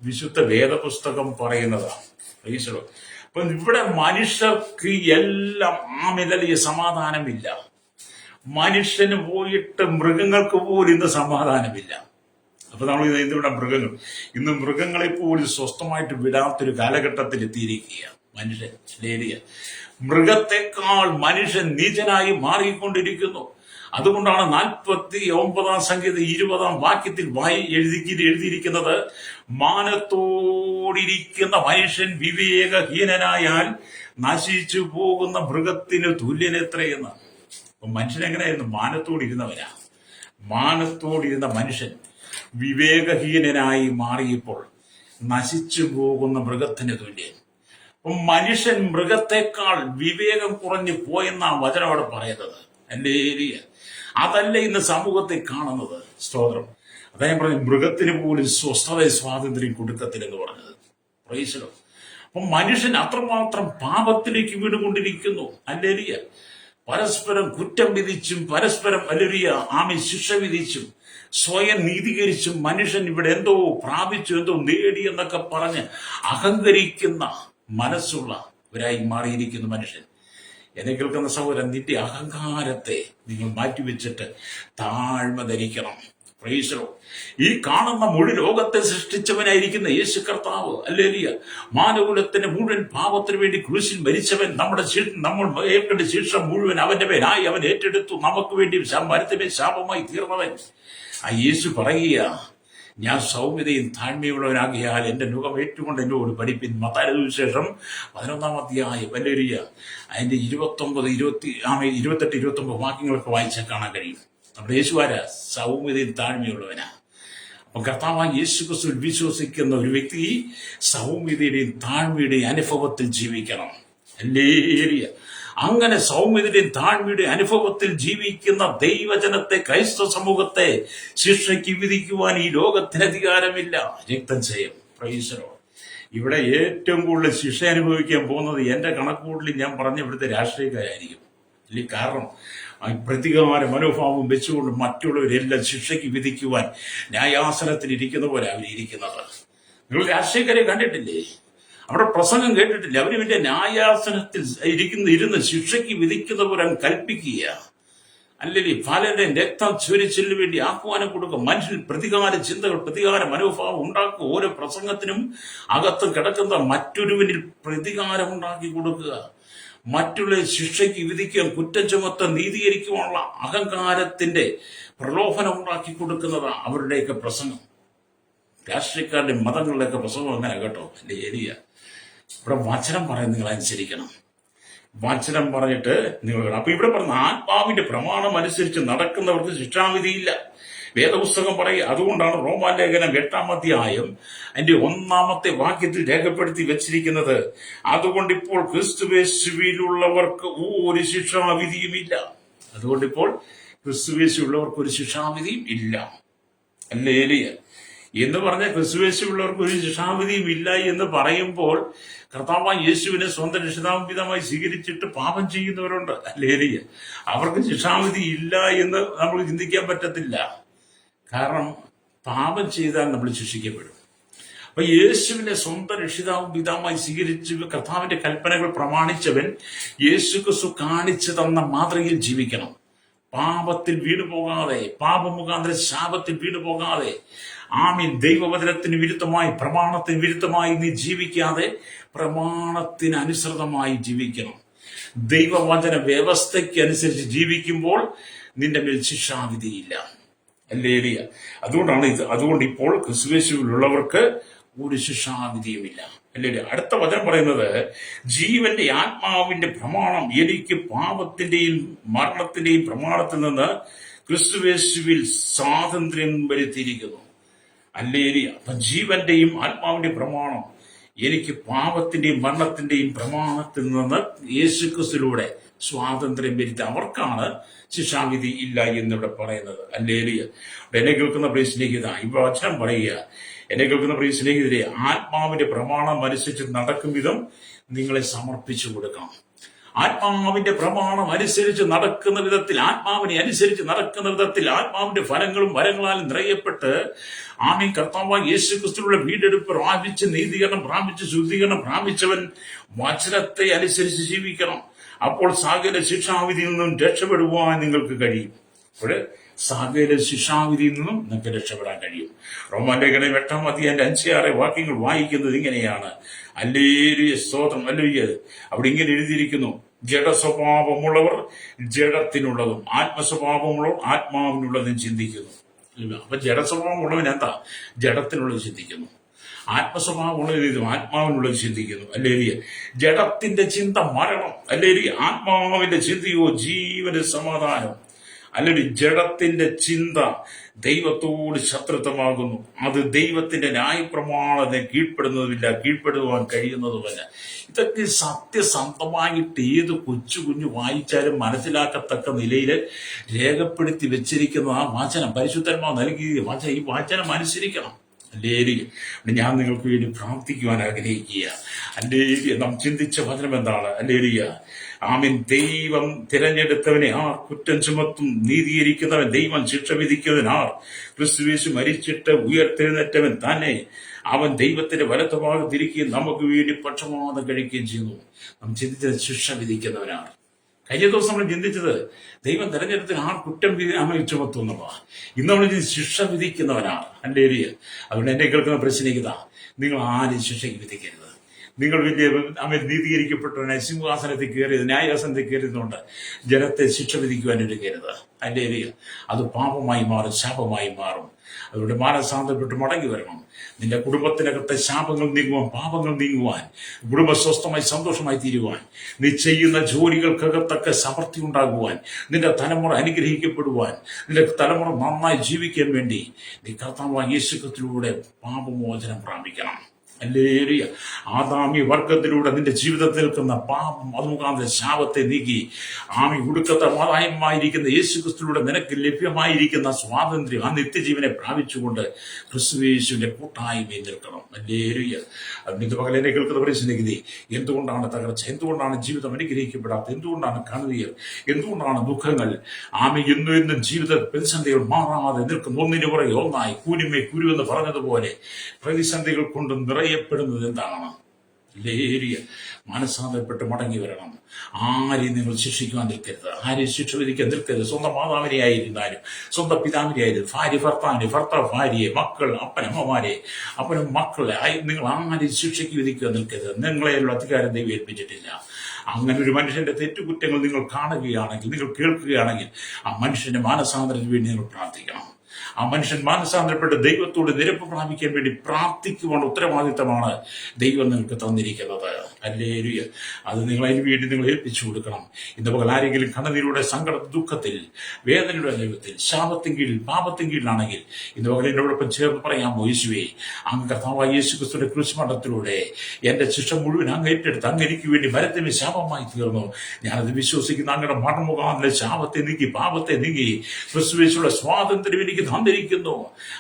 വിശുദ്ധ വേദപുസ്തകം പറയുന്നതാണ്. Price the Lord. അപ്പൊ ഇവിടെ മനുഷ്യർക്ക് എല്ലാം ആമിതലിയ സമാധാനമില്ല. മനുഷ്യന് പോയിട്ട് മൃഗങ്ങൾക്ക് പോലും ഇന്ന് സമാധാനമില്ല. അപ്പൊ നമ്മൾ ഇന്നിവിടെ ഇന്ന് മൃഗങ്ങളെ പോലും സ്വസ്ഥമായിട്ട് വിടാത്തൊരു കാലഘട്ടത്തിൽ എത്തിയിരിക്കുകയാണ് മനുഷ്യൻ. ശരിയ, മൃഗത്തെക്കാൾ മനുഷ്യൻ നീചനായി മാറിക്കൊണ്ടിരിക്കുന്നു. അതുകൊണ്ടാണ് 49 സംഗീത 20 വാക്യത്തിൽ എഴുതിയിരിക്കുന്നത്, മാനത്തോടിരിക്കുന്ന മനുഷ്യൻ വിവേകഹീനനായാൽ നശിച്ചു പോകുന്ന മൃഗത്തിന് തുല്യനെത്രയെന്ന്. അപ്പൊ മനുഷ്യൻ എങ്ങനെയായിരുന്നു? മാനത്തോടിരുന്നവനാ. മാനത്തോടിരുന്ന മനുഷ്യൻ വിവേകഹീനനായി മാറിയപ്പോൾ നശിച്ചു പോകുന്ന മൃഗത്തിന് തുല്യൻ. അപ്പം മനുഷ്യൻ മൃഗത്തെക്കാൾ വിവേകം കുറഞ്ഞു പോയെന്നാ വചനം അവിടെ പറയുന്നത്. ഹല്ലേലൂയ. അതല്ല ഇന്ന് സമൂഹത്തെ കാണുന്നത്. സ്തോത്രം. അദ്ദേഹം പറഞ്ഞു, മൃഗത്തിന് പോലും സ്വസ്ഥത സ്വാതന്ത്ര്യം കൊടുക്കത്തില്ലെന്ന് പറഞ്ഞത്. Price the Lord. അപ്പം മനുഷ്യൻ അത്രമാത്രം പാപത്തിലേക്ക് വീണുകൊണ്ടിരിക്കുന്നു. ഹല്ലേലൂയ. പരസ്പരം കുറ്റം വിധിച്ചും പരസ്പരം ഹല്ലേലൂയ ശിക്ഷ വിധിച്ചും സ്വയം നീതീകരിച്ചും മനുഷ്യൻ ഇവിടെ എന്തോ പ്രാപിച്ചു, എന്തോ നേടി എന്നൊക്കെ പറഞ്ഞ് അഹങ്കരിക്കുന്ന മനസ്സുള്ളവരായി മാറിയിരിക്കുന്നു മനുഷ്യൻ. എന്നെ കേൾക്കുന്ന സഹോദരൻ, നിന്റെ അഹങ്കാരത്തെ നിങ്ങൾ മാറ്റിവെച്ചിട്ട് താഴ്മ ധരിക്കണം. Price the Lord. ഈ കാണുന്ന മുഴു ലോകത്തെ സൃഷ്ടിച്ചവനായിരിക്കുന്ന യേശു കർത്താവ്, ഹല്ലേലൂയ, മാനകുലത്തിന്റെ മുഴുവൻ പാപത്തിന് വേണ്ടി ക്രൂശിൽ മരിച്ചവൻ, നമ്മൾ ഏൽക്കേണ്ട ശിക്ഷ മുഴുവൻ അവന്റെ മേലായി അവൻ ഏറ്റെടുത്തു. നമുക്ക് വേണ്ടി മരത്തിന്മേൽ ശാപമായി തീർന്നവൻ. ആ യേശു പറയുക, ഞാൻ സൗമ്യതയും താഴ്മയുള്ളവനാകിയാൽ എന്റെ മുഖം ഏറ്റുകൊണ്ട് എന്നോട് പഠിപ്പിൻ. മത്തായിയുടെ സുവിശേഷം 11-ാം അധ്യായം, ഹല്ലേലൂയ, അതിന്റെ 28-29 വാക്യങ്ങളൊക്കെ വായിച്ചാൽ കാണാൻ കഴിയും. നമ്മുടെ യേശുവാരാ? സൗമ്യതയും താഴ്മയുള്ളവനാ. അപ്പൊ കർത്താവായ യേശു ക്രിസ്തുവിൽ വിശ്വസിക്കുന്ന ഒരു വ്യക്തി സൗമ്യതയുടെയും താഴ്മയുടെയും അനുഭവത്തിൽ ജീവിക്കണം. ഹല്ലേലൂയ. അങ്ങനെ സൗമ്യതയുടെയും താഴ്മയുടെയും അനുഭവത്തിൽ ജീവിക്കുന്ന ദൈവജനത്തെ, ക്രൈസ്തവ സമൂഹത്തെ ശിക്ഷയ്ക്ക് വിധിക്കുവാൻ ഈ ലോകത്തിന് അധികാരമില്ല. രക്തം ചെയ്യും. Price the Lord. ഇവിടെ ഏറ്റവും കൂടുതൽ ശിക്ഷ അനുഭവിക്കാൻ പോകുന്നത് എന്റെ കണക്കുകൂടലിൽ ഞാൻ പറഞ്ഞ ഇവിടുത്തെ രാഷ്ട്രീയക്കാരായിരിക്കും. കാരണം പ്രതികാര മനോഭാവം വെച്ചുകൊണ്ട് മറ്റുള്ളവരെല്ലാം ശിക്ഷയ്ക്ക് വിധിക്കുവാൻ ന്യായാസനത്തിൽ ഇരിക്കുന്ന പോലെ അവരിയ്ക്കുന്നത്. നിങ്ങൾ രാഷ്ട്രീയക്കാരെ കണ്ടിട്ടില്ലേ? അവിടെ പ്രസംഗം കേട്ടിട്ടില്ല? അവര് പിന്നെ ന്യായാസനത്തിൽ ഇരുന്ന് ശിക്ഷയ്ക്ക് വിധിക്കുന്ന പോലെ കൽപ്പിക്കുക. അല്ലെങ്കിൽ പലരുടെയും രക്തം ചൊരിച്ചിലിന് വേണ്ടി ആഹ്വാനം കൊടുക്കുക. മനുഷ്യൻ പ്രതികാര ചിന്തകൾ, പ്രതികാര മനോഭാവം ഉണ്ടാക്കുക. ഓരോ പ്രസംഗത്തിനും അകത്ത് കിടക്കുന്ന മറ്റൊരുവനിൽ പ്രതികാരം ഉണ്ടാക്കി കൊടുക്കുക. മറ്റുള്ള ശിക്ഷയ്ക്ക് വിധിക്കാൻ, കുറ്റം ചുമത്താൻ, നീതീകരിക്കുവാനുള്ള അഹങ്കാരത്തിന്റെ പ്രലോഭനം ഉണ്ടാക്കി കൊടുക്കുന്നതാണ് അവരുടെയൊക്കെ പ്രസംഗം. രാഷ്ട്രീയക്കാരുടെ മതങ്ങളുടെയൊക്കെ പ്രസംഗം അങ്ങനെ കേട്ടോ. അല്ലെ ഏരിയ ഇവിടെ വചനം പറയാൻ നിങ്ങൾ അനുസരിക്കണം. വചനം പറഞ്ഞിട്ട് നിങ്ങൾ. അപ്പൊ ഇവിടെ പറഞ്ഞ ആത്മാവിന്റെ പ്രമാണം അനുസരിച്ച് നടക്കുന്നവർക്ക് ശിക്ഷാവിധിയില്ല. വേദപുസ്തകം പറയുക. അതുകൊണ്ടാണ് റോമാലേഖനം 8-ാം അധ്യായം അതിന്റെ 1-ാമത്തെ വാക്യത്തിൽ രേഖപ്പെടുത്തി വെച്ചിരിക്കുന്നത്, അതുകൊണ്ടിപ്പോൾ ക്രിസ്തുവേശുവിലുള്ളവർക്ക് ഒരു ശിക്ഷാവിധിയുമില്ല. അതുകൊണ്ടിപ്പോൾ ക്രിസ്തുവേശുള്ളവർക്ക് ഒരു ശിക്ഷാവിധിയും ഇല്ല. ഹല്ലേലൂയ. എന്ന് പറഞ്ഞാൽ ക്രിസ്തുവേശുള്ളവർക്ക് ഒരു ശിക്ഷാവിധിയും ഇല്ല എന്ന് പറയുമ്പോൾ കർത്താവായ യേശുവിനെ സ്വന്തം രക്ഷിതാപിതമായി സ്വീകരിച്ചിട്ട് പാപം ചെയ്യുന്നവരുണ്ട്. ഹല്ലേലൂയ. അവർക്ക് ശിക്ഷാവിധി ഇല്ല എന്ന് നമ്മൾ ചിന്തിക്കാൻ പറ്റത്തില്ല. കാരണം പാപം ചെയ്താൽ നമ്മൾ ശിക്ഷിക്കപ്പെടും. അപ്പൊ യേശുവിനെ സ്വന്തം രക്ഷിതാവും പിതാവുമായി സ്വീകരിച്ച് കർത്താവിന്റെ കൽപ്പനകൾ പ്രമാണിച്ചവൻ യേശു ക്രിസ്തു കാണിച്ചു തന്ന മാതൃകയിൽ ജീവിക്കണം. പാപത്തിൽ വീണുപോകാതെ, പാപമുഖാന്തര ശാപത്തിൽ വീണുപോകാതെ, ദൈവവചനത്തിന് വിരുദ്ധമായി, പ്രമാണത്തിന് വിരുദ്ധമായി നീ ജീവിക്കാതെ പ്രമാണത്തിന് അനുസൃതമായി ജീവിക്കണം. ദൈവവചന വ്യവസ്ഥയ്ക്ക് അനുസരിച്ച് ജീവിക്കുമ്പോൾ നിന്റെ മേൽ ശിക്ഷാവിധിയില്ല. ഹല്ലേലൂയ. അതുകൊണ്ട് ഇപ്പോൾ ക്രിസ്തുവേശുവിലുള്ളവർക്ക് ഒരു ശിക്ഷാവിധിയുമില്ല. ഹല്ലേലൂയ. അടുത്ത വചനം പറയുന്നത്, ജീവന്റെ ആത്മാവിന്റെ പ്രമാണം എനിക്ക് പാപത്തിന്റെയും മരണത്തിന്റെയും പ്രമാണത്തിൽ നിന്ന് ക്രിസ്തുവേശുവിൽ സ്വാതന്ത്ര്യം വരുത്തിയിരിക്കുന്നു. ഹല്ലേലൂയ. അപ്പൊ ജീവന്റെയും ആത്മാവിന്റെ പ്രമാണം എനിക്ക് പാപത്തിന്റെയും മരണത്തിന്റെയും പ്രമാണത്തിൽ നിന്ന് യേശുക്രിസ്തുവിലൂടെ സ്വാതന്ത്ര്യം വരുത്തി. അവർക്കാണ് ശിക്ഷാവിധി ഇല്ല എന്നിവിടെ പറയുന്നത്. ഹല്ലേലൂയ. എന്നെ കേൾക്കുന്ന പ്രിയ സ്നേഹിത, ഈ വചനം പറയുക, എന്നെ കേൾക്കുന്ന പ്രിയ സ്നേഹിതരെ, ആത്മാവിന്റെ പ്രമാണം അനുസരിച്ച് നടക്കും വിധം നിങ്ങളെ സമർപ്പിച്ചു കൊടുക്കണം. ആത്മാവിന്റെ പ്രമാണം അനുസരിച്ച് നടക്കുന്ന വിധത്തിൽ, ആത്മാവിനെ അനുസരിച്ച് നടക്കുന്ന വിധത്തിൽ, ആത്മാവിന്റെ ഫലങ്ങളും വരങ്ങളാലും നിറയപ്പെട്ട് ആമീൻ കർത്താവായ യേശു ക്രിസ്തുവിന്റെ വീണ്ടെടുപ്പ് പ്രാപിച്ച്, നീതീകരണം പ്രാപിച്ച്, ശുദ്ധീകരണം പ്രാപിച്ചവൻ വചനത്തെ അനുസരിച്ച് ജീവിക്കണം. അപ്പോൾ സകല ശിക്ഷാവിധിയിൽ നിന്നും രക്ഷപ്പെടുവാൻ നിങ്ങൾക്ക് കഴിയും. അപ്പോൾ സകല ശിക്ഷാവിധിയിൽ നിന്നും നിങ്ങൾക്ക് രക്ഷപ്പെടാൻ കഴിയും. റോമാലേഖനം 8-ാം അധ്യായം 5-6 വാക്യങ്ങൾ വായിക്കുന്നത് ഇങ്ങനെയാണ്. ഹല്ലേലൂയ, സ്തോത്രം, ഹല്ലേലൂയ. അവിടെ ഇങ്ങനെ എഴുതിയിരിക്കുന്നു, ജഡസ്വഭാവമുള്ളവർ ജഡത്തിനുള്ളതും ആത്മസ്വഭാവമുള്ളവർ ആത്മാവിനുള്ളതും ചിന്തിക്കുന്നു. അപ്പൊ ജഡസ്വഭാവമുള്ളവൻ എന്താ? ജഡത്തിനുള്ളത് ചിന്തിക്കുന്നു. ആത്മസ്വഭാവമുള്ളത് ആത്മാവിനുള്ളത് ചിന്തിക്കുന്നു. ഹല്ലേലൂയ. ജഡത്തിന്റെ ചിന്ത മരണം, ഹല്ലേലൂയ. ആത്മാവിന്റെ ചിന്തയോ ജീവന് സമാധാനം. അല്ലെങ്കിൽ ജഡത്തിന്റെ ചിന്ത ദൈവത്തോട് ശത്രുത്വമാകുന്നു. അത് ദൈവത്തിന്റെ ന്യായപ്രമാണത്തെ കീഴ്പ്പെടുന്നതുമില്ല, കീഴ്പ്പെടുവാൻ കഴിയുന്നതുമല്ല. ഇതൊക്കെ സത്യസന്ധമായിട്ട് ഏത് കൊച്ചു കുഞ്ഞു വായിച്ചാലും മനസ്സിലാക്കത്തക്ക നിലയിൽ രേഖപ്പെടുത്തി വെച്ചിരിക്കുന്ന ആ വചനം, പരിശുദ്ധന്മാർ നൽകിയ വചനം, ഈ വചനം അനുസരിക്കണം. അല്ലേലൂയ. ഞാൻ നിങ്ങൾക്ക് വേണ്ടി പ്രാർത്ഥിക്കുവാൻ ആഗ്രഹിക്കുക. അല്ലേലൂയ. നാം ചിന്തിച്ച വചനം എന്താണ്? അല്ലേലൂയ. ആമീൻ. ദൈവം തിരഞ്ഞെടുത്തവനെ ആർ കുറ്റം ചുമത്തും? നീതീകരിക്കുന്നവൻ ദൈവം ശിക്ഷ വിധിക്കുന്നവൻ ആർ? ക്രിസ്തുയേശു മരിച്ചിട്ട് ഉയർത്തെഴുന്നേറ്റവൻ തന്നെ. അവൻ ദൈവത്തിന്റെ വലത്ത് ഭാഗത്തിരിക്കുകയും നമുക്ക് വേണ്ടി പക്ഷപാതം കഴിക്കുകയും ചെയ്യുന്നു. നാം ചിന്തിച്ചത് ശിക്ഷ വിധിക്കുന്നവനാണ്. കഴിഞ്ഞ ദിവസം നമ്മൾ ചിന്തിച്ചത് ദൈവം തെരഞ്ഞെടുത്തിന് ആർ കുറ്റം ചുമത്തും എന്നുള്ളതാണ്. ഇന്ന് നമ്മൾ ശിക്ഷ വിധിക്കുന്നവനാണ്. ഹല്ലേലൂയ. അതുകൊണ്ട് എന്നെ കേൾക്കുന്ന പ്രശ്നിക്കുക, നിങ്ങൾ ആരും ശിക്ഷയ്ക്ക് വിധിക്കരുത്. നിങ്ങൾ വലിയ നീതീകരിക്കപ്പെട്ടവനെ സിംഹാസനത്തിൽ കയറിയത്, ന്യായാസനത്തിൽ കയറിയതുകൊണ്ട് ജനത്തെ ശിക്ഷ വിധിക്കുവാൻ എടുക്കരുത്. ഹല്ലേലൂയ. അത് പാപമായി മാറും, ശാപമായി മാറും. അതുകൊണ്ട് മാനസാന്തരപ്പെട്ട് മടങ്ങി വരണം. നിന്റെ കുടുംബത്തിനകത്തെ ശാപങ്ങൾ നീങ്ങുവാൻ, പാപങ്ങൾ നീങ്ങുവാൻ, കുടുംബ സ്വസ്ഥമായി സന്തോഷമായി തീരുവാൻ, നീ ചെയ്യുന്ന ജോലികൾക്കകത്തൊക്കെ സമൃദ്ധി ഉണ്ടാകുവാൻ, നിന്റെ തലമുറ അനുഗ്രഹിക്കപ്പെടുവാൻ, നിന്റെ തലമുറ നന്നായി ജീവിക്കാൻ വേണ്ടി നീ കർത്താവായ യേശുക്രിസ്തുവിലൂടെ പാപമോചനം പ്രാപിക്കണം. ഹല്ലേലൂയ. ആദാമി വർഗത്തിലൂടെ നിന്റെ ജീവിതത്തിൽ നിൽക്കുന്ന പാപം, അത് മുഖാന്തരം ശാപത്തെ നീക്കി ആമി ഒടുക്കത്തെ ആദായമായിരിക്കുന്ന യേശുക്രിസ്തുവിലൂടെ നിനക്ക് ലഭ്യമായിരിക്കുന്ന സ്വാതന്ത്ര്യം, ആ നിത്യജീവനെ പ്രാപിച്ചുകൊണ്ട് ക്രിസ്തുയേശുവിന്റെ കൂട്ടായ്മയിൽ നിൽക്കണം. ഹല്ലേലൂയ. അതിന് പകലെന്നെ കേൾക്കുന്ന പരിശീലിക്കുന്നത്, എന്തുകൊണ്ടാണ് തകർച്ച? എന്തുകൊണ്ടാണ് ജീവിതം അനുഗ്രഹിക്കപ്പെടാത്തത്? എന്തുകൊണ്ടാണ് കണ്ണുനീർ? എന്തുകൊണ്ടാണ് ദുഃഖങ്ങൾ? ആമി എന്നും ജീവിത പ്രതിസന്ധികൾ മാറാതെ നിൽക്കുന്ന ഒന്നിനു പുറകെ ഒന്നായി കൂരിമേ കുരു എന്ന് പറഞ്ഞതുപോലെ പ്രതിസന്ധികൾ കൊണ്ട് പറയപ്പെടുന്നത് എന്താണ്? ഹല്ലേലൂയ. മനസ്സാന്തരപ്പെട്ട് മടങ്ങി വരണം. ആരെയും നിങ്ങൾ ശിക്ഷിക്കുവാൻ നിൽക്കരുത്, ആരെയും ശിക്ഷ വിധിക്കാൻ നിൽക്കരുത്. സ്വന്തം മാതാവിനെ ആയിരുന്നാലും, സ്വന്തം പിതാവിനെ ആയിരുന്നു, ഭാര്യ ഭർത്താവിനെ, ഭർത്താവ് ഭാര്യയെ, മക്കൾ അപ്പനമ്മമാരെ, അപ്പനും മക്കളെ, നിങ്ങൾ ആരെയും ശിക്ഷയ്ക്ക് വിധിക്കാൻ നിൽക്കരുത്. നിങ്ങളെയുള്ള അധികാരം ദൈവം ഏൽപ്പിച്ചിട്ടില്ല. അങ്ങനെ ഒരു മനുഷ്യന്റെ തെറ്റുകുറ്റങ്ങൾ നിങ്ങൾ കാണുകയാണെങ്കിൽ, നിങ്ങൾ കേൾക്കുകയാണെങ്കിൽ, ആ മനുഷ്യന്റെ മാനസാന്തരത്തിന് വേണ്ടി നിങ്ങൾ പ്രാർത്ഥിക്കണം. ആ മനുഷ്യൻ മാനസാന്തരപ്പെട്ട് ദൈവത്തോട് നിരപ്പ് പ്രാപിക്കാൻ വേണ്ടി പ്രാർത്ഥിക്കുവാനുള്ള ഉത്തരവാദിത്തമാണ് ദൈവം നിങ്ങൾക്ക് തന്നിരിക്കുന്നത്. ഹല്ലേലൂയ. അത് നിങ്ങൾ അതിന് വേണ്ടി നിങ്ങൾ ഏൽപ്പിച്ചു കൊടുക്കണം. ഇന്ന് പകൽ ആരെങ്കിലും കണ്ണുനീരുടെ സങ്കട ദുഃഖത്തിൽ, വേദനയുടെ അനുഭവത്തിൽ, ശാപത്തിൻ കീഴിൽ, പാപത്തിൻ കീഴിലാണെങ്കിൽ ഇന്ന് പകൽ എന്നോടൊപ്പം ചേർന്ന് പറയാമോ, യേശുവേ, അങ്ങ് കർത്താവായ യേശുക്രിസ്തുവിന്റെ ക്രൂശുമരണത്തിലൂടെ എന്റെ ശിക്ഷ മുഴുവൻ അങ്ങ് ഏറ്റെടുത്ത് അങ്ങ് എനിക്ക് വേണ്ടി മരത്തിന് ശാപമായി തീർന്നു. ഞാനത് വിശ്വസിക്കുന്ന അങ്ങയുടെ മരണമുഖാന്തരം ശാപത്തെ നീക്കി, പാപത്തെ നീക്കി, ക്രിസ്തുയേശുവിന്റെ സ്വാതന്ത്ര്യം എനിക്ക് തന്നിരിക്കുന്നു.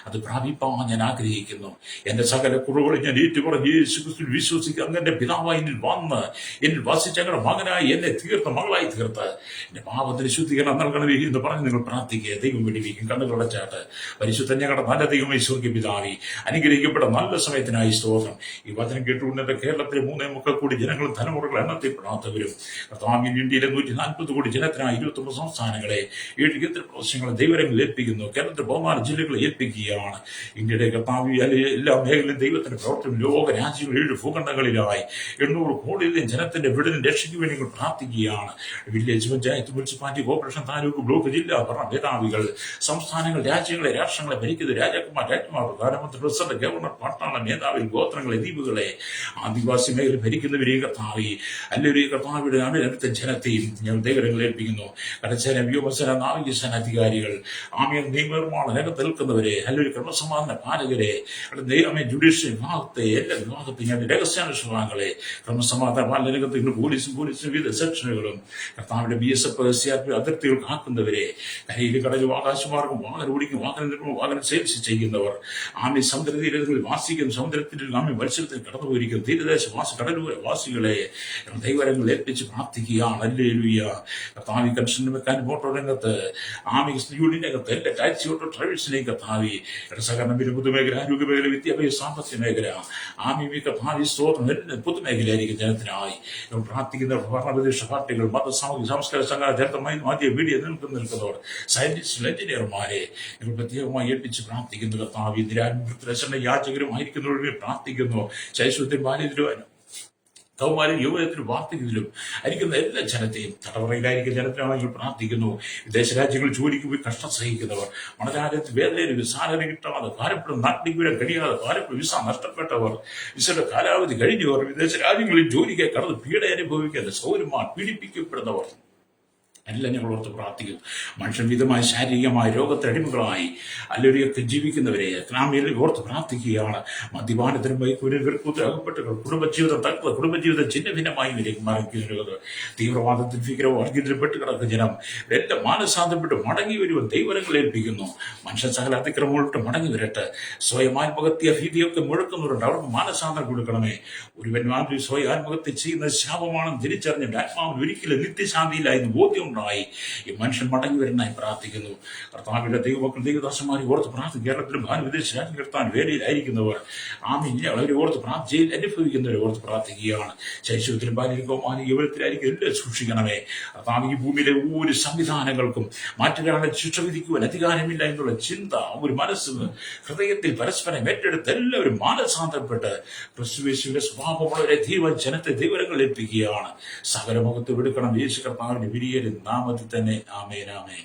അത് പ്രാപിപ്പാൻ ഞാൻ ആഗ്രഹിക്കുന്നു. എന്റെ സകല കുറവുകൾ ഞാൻ ഏറ്റുപറഞ്ഞ് യേശുക്രിസ്തുവിൽ വിശ്വസിക്കുക. അങ്ങന്റെ പിതാവായി എന്നിൽ വന്ന് എന്നിൽ വസിച്ച് അങ്ങയുടെ മകനായി എന്നെ തീർത്ത്, മകളായി തീർത്ത് എന്റെ പാപത്തിന് ശുദ്ധീകരണം നൽകണമേ എന്ന് പറഞ്ഞ് നിങ്ങൾ പ്രാർത്ഥിക്കുക. ദൈവം വെടിവെക്കും. കണ്ണുകളുടെ ചാട്ട്. പരിശുദ്ധ ഞങ്ങളുടെ നല്ല ദൈവമേ, സ്വർഗ്ഗീയ പിതാവേ, അനുഗ്രഹിക്കപ്പെട്ട നല്ല സമയത്തിനായി സ്തോത്രം. ഈ വചനം കേട്ടുകൊണ്ട് എന്റെ കേരളത്തിലെ 3.25 കോടി ജനങ്ങളും തലമുറകൾ എണ്ണത്തിൽപ്പെടാത്തവരും, കർത്താവിൽ ഇന്ത്യയിലെ 140 കോടി ജനത്തിനായി 29 സംസ്ഥാനങ്ങളെ 7 കേന്ദ്ര പ്രദേശങ്ങളെ ദൈവരങ്ങളിൽ ഏൽപ്പിക്കുന്നു. കേരളത്തിലെ ബഹുമാന ജില്ലകളെ ഏൽപ്പിക്കുകയാണ്. ഇന്ത്യയുടെ കർത്താവ് എല്ലാ മേഖലയിലും ദൈവത്തിന്റെ പ്രവർത്തനം, ലോക രാജ്യങ്ങൾ 7 ഭൂഖണ്ഡങ്ങളിലായി 800 കോടിയിലും ജനത്തിന്റെ വിടുതലും രക്ഷയ്ക്ക് വേണ്ടി നിങ്ങൾ പ്രാർത്ഥിക്കുകയാണ്. Village panchayat, municipality, corporation, taluk, block, ജില്ലാ ഭരണ മേധാവികൾ, സംസ്ഥാനങ്ങൾ, രാജ്യങ്ങളെ, രാഷ്ട്രങ്ങളെ ഭരിക്കുന്ന രാജാക്കന്മാർ, രാജ്യമാർ, പ്രധാനമന്ത്രി, പ്രസിഡന്റ്, ഗവർണർ, പട്ടാള മേധാവികൾ, ഗോത്രങ്ങളെ, ദ്വീപുകളെ, ആദിവാസി മേഖല ഭരിക്കുന്നവരെയും കർത്താവെ, അല്ലെങ്കിൽ കർത്താവിയുടെ അടുത്ത ജനത്തെയും ഞങ്ങൾ ദൈവങ്ങൾ ഏൽപ്പിക്കുന്നു. കരസേന, വ്യോമസേന, നാവികസേന അധികാരികൾ, ആമയ നിയമനിർമ്മാണ രംഗത്ത് നിൽക്കുന്നവരെ, അല്ലെങ്കിൽ ക്രമസമാധാന പാലകരെ, ജുഡീഷ്യൽ വിഭാഗത്തെ, എല്ലാ വിഭാഗത്തെയും ഞങ്ങളുടെ രഹസ്യാനുഷ്ഠാനങ്ങളെ, ക്രമസമാധാന പാലന രംഗത്ത് പോലീസും വിവിധ സെക്ഷനുകളും, കർത്താവിന്റെ BSF, CRP അതിർത്തികൾ കാക്കുന്നവരെ, കരയിൽ, കടലും, ആകാശമാർഗം, വാഹനം ഓടിക്കും, വാഹനം നിർമ്മാണം, വാഹനം സെയിൽസ് ചെയ്യുന്നവർ, ആമി സമുദ്രതീരങ്ങളിൽ വാസിക്കും, സമുദ്രത്തിൽ ആമി മത്സരത്തിൽ കടന്നുപോയിരിക്കും, തീരദേശവാസി കടലൂര വാസികളെ ദൈവരങ്ങൾ ഏൽപ്പിച്ച് പ്രാർത്ഥിക്കുകയാണ്. ഹല്ലേലൂയ. കർത്താവി കൺസ്ട്രക്ഷൻ മെക്കാൻ മോട്ടോർ രംഗത്ത്, ആമി യൂണിയൻ രംഗത്ത്, എല്ലാ ടാക്സി ഓട്ടോ ഡ്രൈവേഴ്സിനെയും കർത്താവി സഹകരണ പൊതുമേഖല, ആരോഗ്യ മേഖല, വിദ്യാഭ്യാസ സാമ്പത്തിക മേഖല, ആമി കർത്താവി സ്തോത്രം പൊതുമേഖലയായിരിക്കും ജനത്തിനായി പ്രാർത്ഥിക്കുന്ന ഭരണപ്രദേശ പാർട്ടികൾ, മത സാമൂഹിക സാംസ്കാരിക സംഘടന, ജനതമായി മാധ്യമ മീഡിയ നിൽക്കുന്നവർ, സയന്റിസ്റ്റുകൾ, എഞ്ചിനീയർമാരെ നിങ്ങൾ പ്രത്യേകമായി ഏൽപ്പിച്ച് പ്രാർത്ഥിക്കുന്നു. കർത്താവ് ഇന്ദിരാനുഗ്രഹ യാചകരുമായിരിക്കുന്നവർ പ്രാർത്ഥിക്കുന്നു. ശൈശവത്തിൽ ബാല്യത്തിലും കൗമാരം യുവജനത്തിലും വാർത്തകളിലും ആയിരിക്കുന്ന എല്ലാ ജനത്തെയും, തടവറയിലായിരിക്കുന്ന ജനത്തിനാണെങ്കിൽ പ്രാർത്ഥിക്കുന്നു. വിദേശ രാജ്യങ്ങളിൽ ജോലിക്ക് പോയി കഷ്ടം സഹിക്കുന്നവർ, മണരാജ്യത്ത് വേദനയിൽ സാലറി കിട്ടാതെ ഭാരപ്പെടും, നാട്ടിലേക്ക് വരാൻ കഴിയാതെ ഭാരപ്പെടും, വിസ നഷ്ടപ്പെട്ടവർ, വിസയുടെ കാലാവധി കഴിഞ്ഞവർ, വിദേശ രാജ്യങ്ങളിൽ ജോലിക്ക് കടന്ന് പീഡ അനുഭവിക്കാതെ സൗരന്മാർ പീഡിപ്പിക്കപ്പെടുന്നവർ എല്ലാം ഞങ്ങൾ ഓർത്ത് പ്രാർത്ഥിക്കുന്നു. മനുഷ്യവിധമായ ശാരീരികമായ രോഗത്തിന് അടിമകളായി അല്ലൊരിയൊക്കെ ജീവിക്കുന്നവരെ ഗ്രാമീണ ഓർത്ത് പ്രാർത്ഥിക്കുകയാണ്. മദ്യപാനത്തിനും വൈക്കൂരകൾക്കും അകപ്പെട്ടവർ, കുടുംബജീവിതം തകർത്ത് കുടുംബജീവിതം ചിന്ന ഭിന്നമായി മറിക്കുന്നത്, തീവ്രവാദത്തിൽ ഭീകരവാർഗീയത്തിൽ പെട്ടുകിടക്കുന്ന ജനം എല്ലാം മാനസാന്തപ്പെട്ട് മടങ്ങി വരുവാൻ ദൈവങ്ങൾ ഏൽപ്പിക്കുന്നു. മനുഷ്യൻ സകല അതിക്രമങ്ങളിട്ട് മടങ്ങി വരട്ടെ. സ്വയം ആത്മഹത്യ ഭീതിയൊക്കെ മുഴക്കുന്നുണ്ട്, അവർക്ക് മാനസാന്തരം കൊടുക്കണമേ. ഒരുവൻ സ്വയം ആത്മഹത്യ ചെയ്യുന്ന ശാപമാണെന്ന് തിരിച്ചറിഞ്ഞിട്ട് ആത്മാവിന് ഒരിക്കലും നിത്യശാന്തിയിലായിരുന്നു ബോധ്യം ഈ മനുഷ്യൻ മടങ്ങി വരുന്നതായി പ്രാർത്ഥിക്കുന്നു. കർത്താവിന്റെ ദൈവമക്കൾ ദൈവദാസന്മാരെ ഓർത്ത് പ്രാർത്ഥിക്കും. കേരളത്തിലും വിദേശ രാജ്യം കർത്താൻ വേലയിലായിരിക്കുന്നവർ, അവരെ ഓർത്ത് ജയിൽ അനുഭവിക്കുന്നവരെ ഓർത്ത് പ്രാർത്ഥിക്കുകയാണ്. ശൈശവത്തിലും ബാല്യത്തിലും യൗവനത്തിലായിരിക്കും എല്ലാം സൂക്ഷിക്കണമേ. കർത്താവ് ഈ ഭൂമിയിലെ ഒരു സംവിധാനങ്ങൾക്കും മറ്റൊരാളെ ശിക്ഷ വിധിക്കുവാൻ അധികാരമില്ല എന്നുള്ള ചിന്ത ഒരു മനസ്സ് ഹൃദയത്തിൽ പരസ്പരം ഏറ്റെടുത്ത് എല്ലാവരും മാനസാന്തരപ്പെട്ട് ക്രിസ്തുയേശുവിന്റെ സ്വഭാവമുള്ളവരെ ജനത്തെ ദൈവങ്ങൾ ഏൽപ്പിക്കുകയാണ്. സകലമുഖത്ത് വിടുക്കണം യേശു കർത്താവിന്റെ വിരിയലും നാമത്തിൽ തന്നെ. ആമേൻ, ആമേൻ.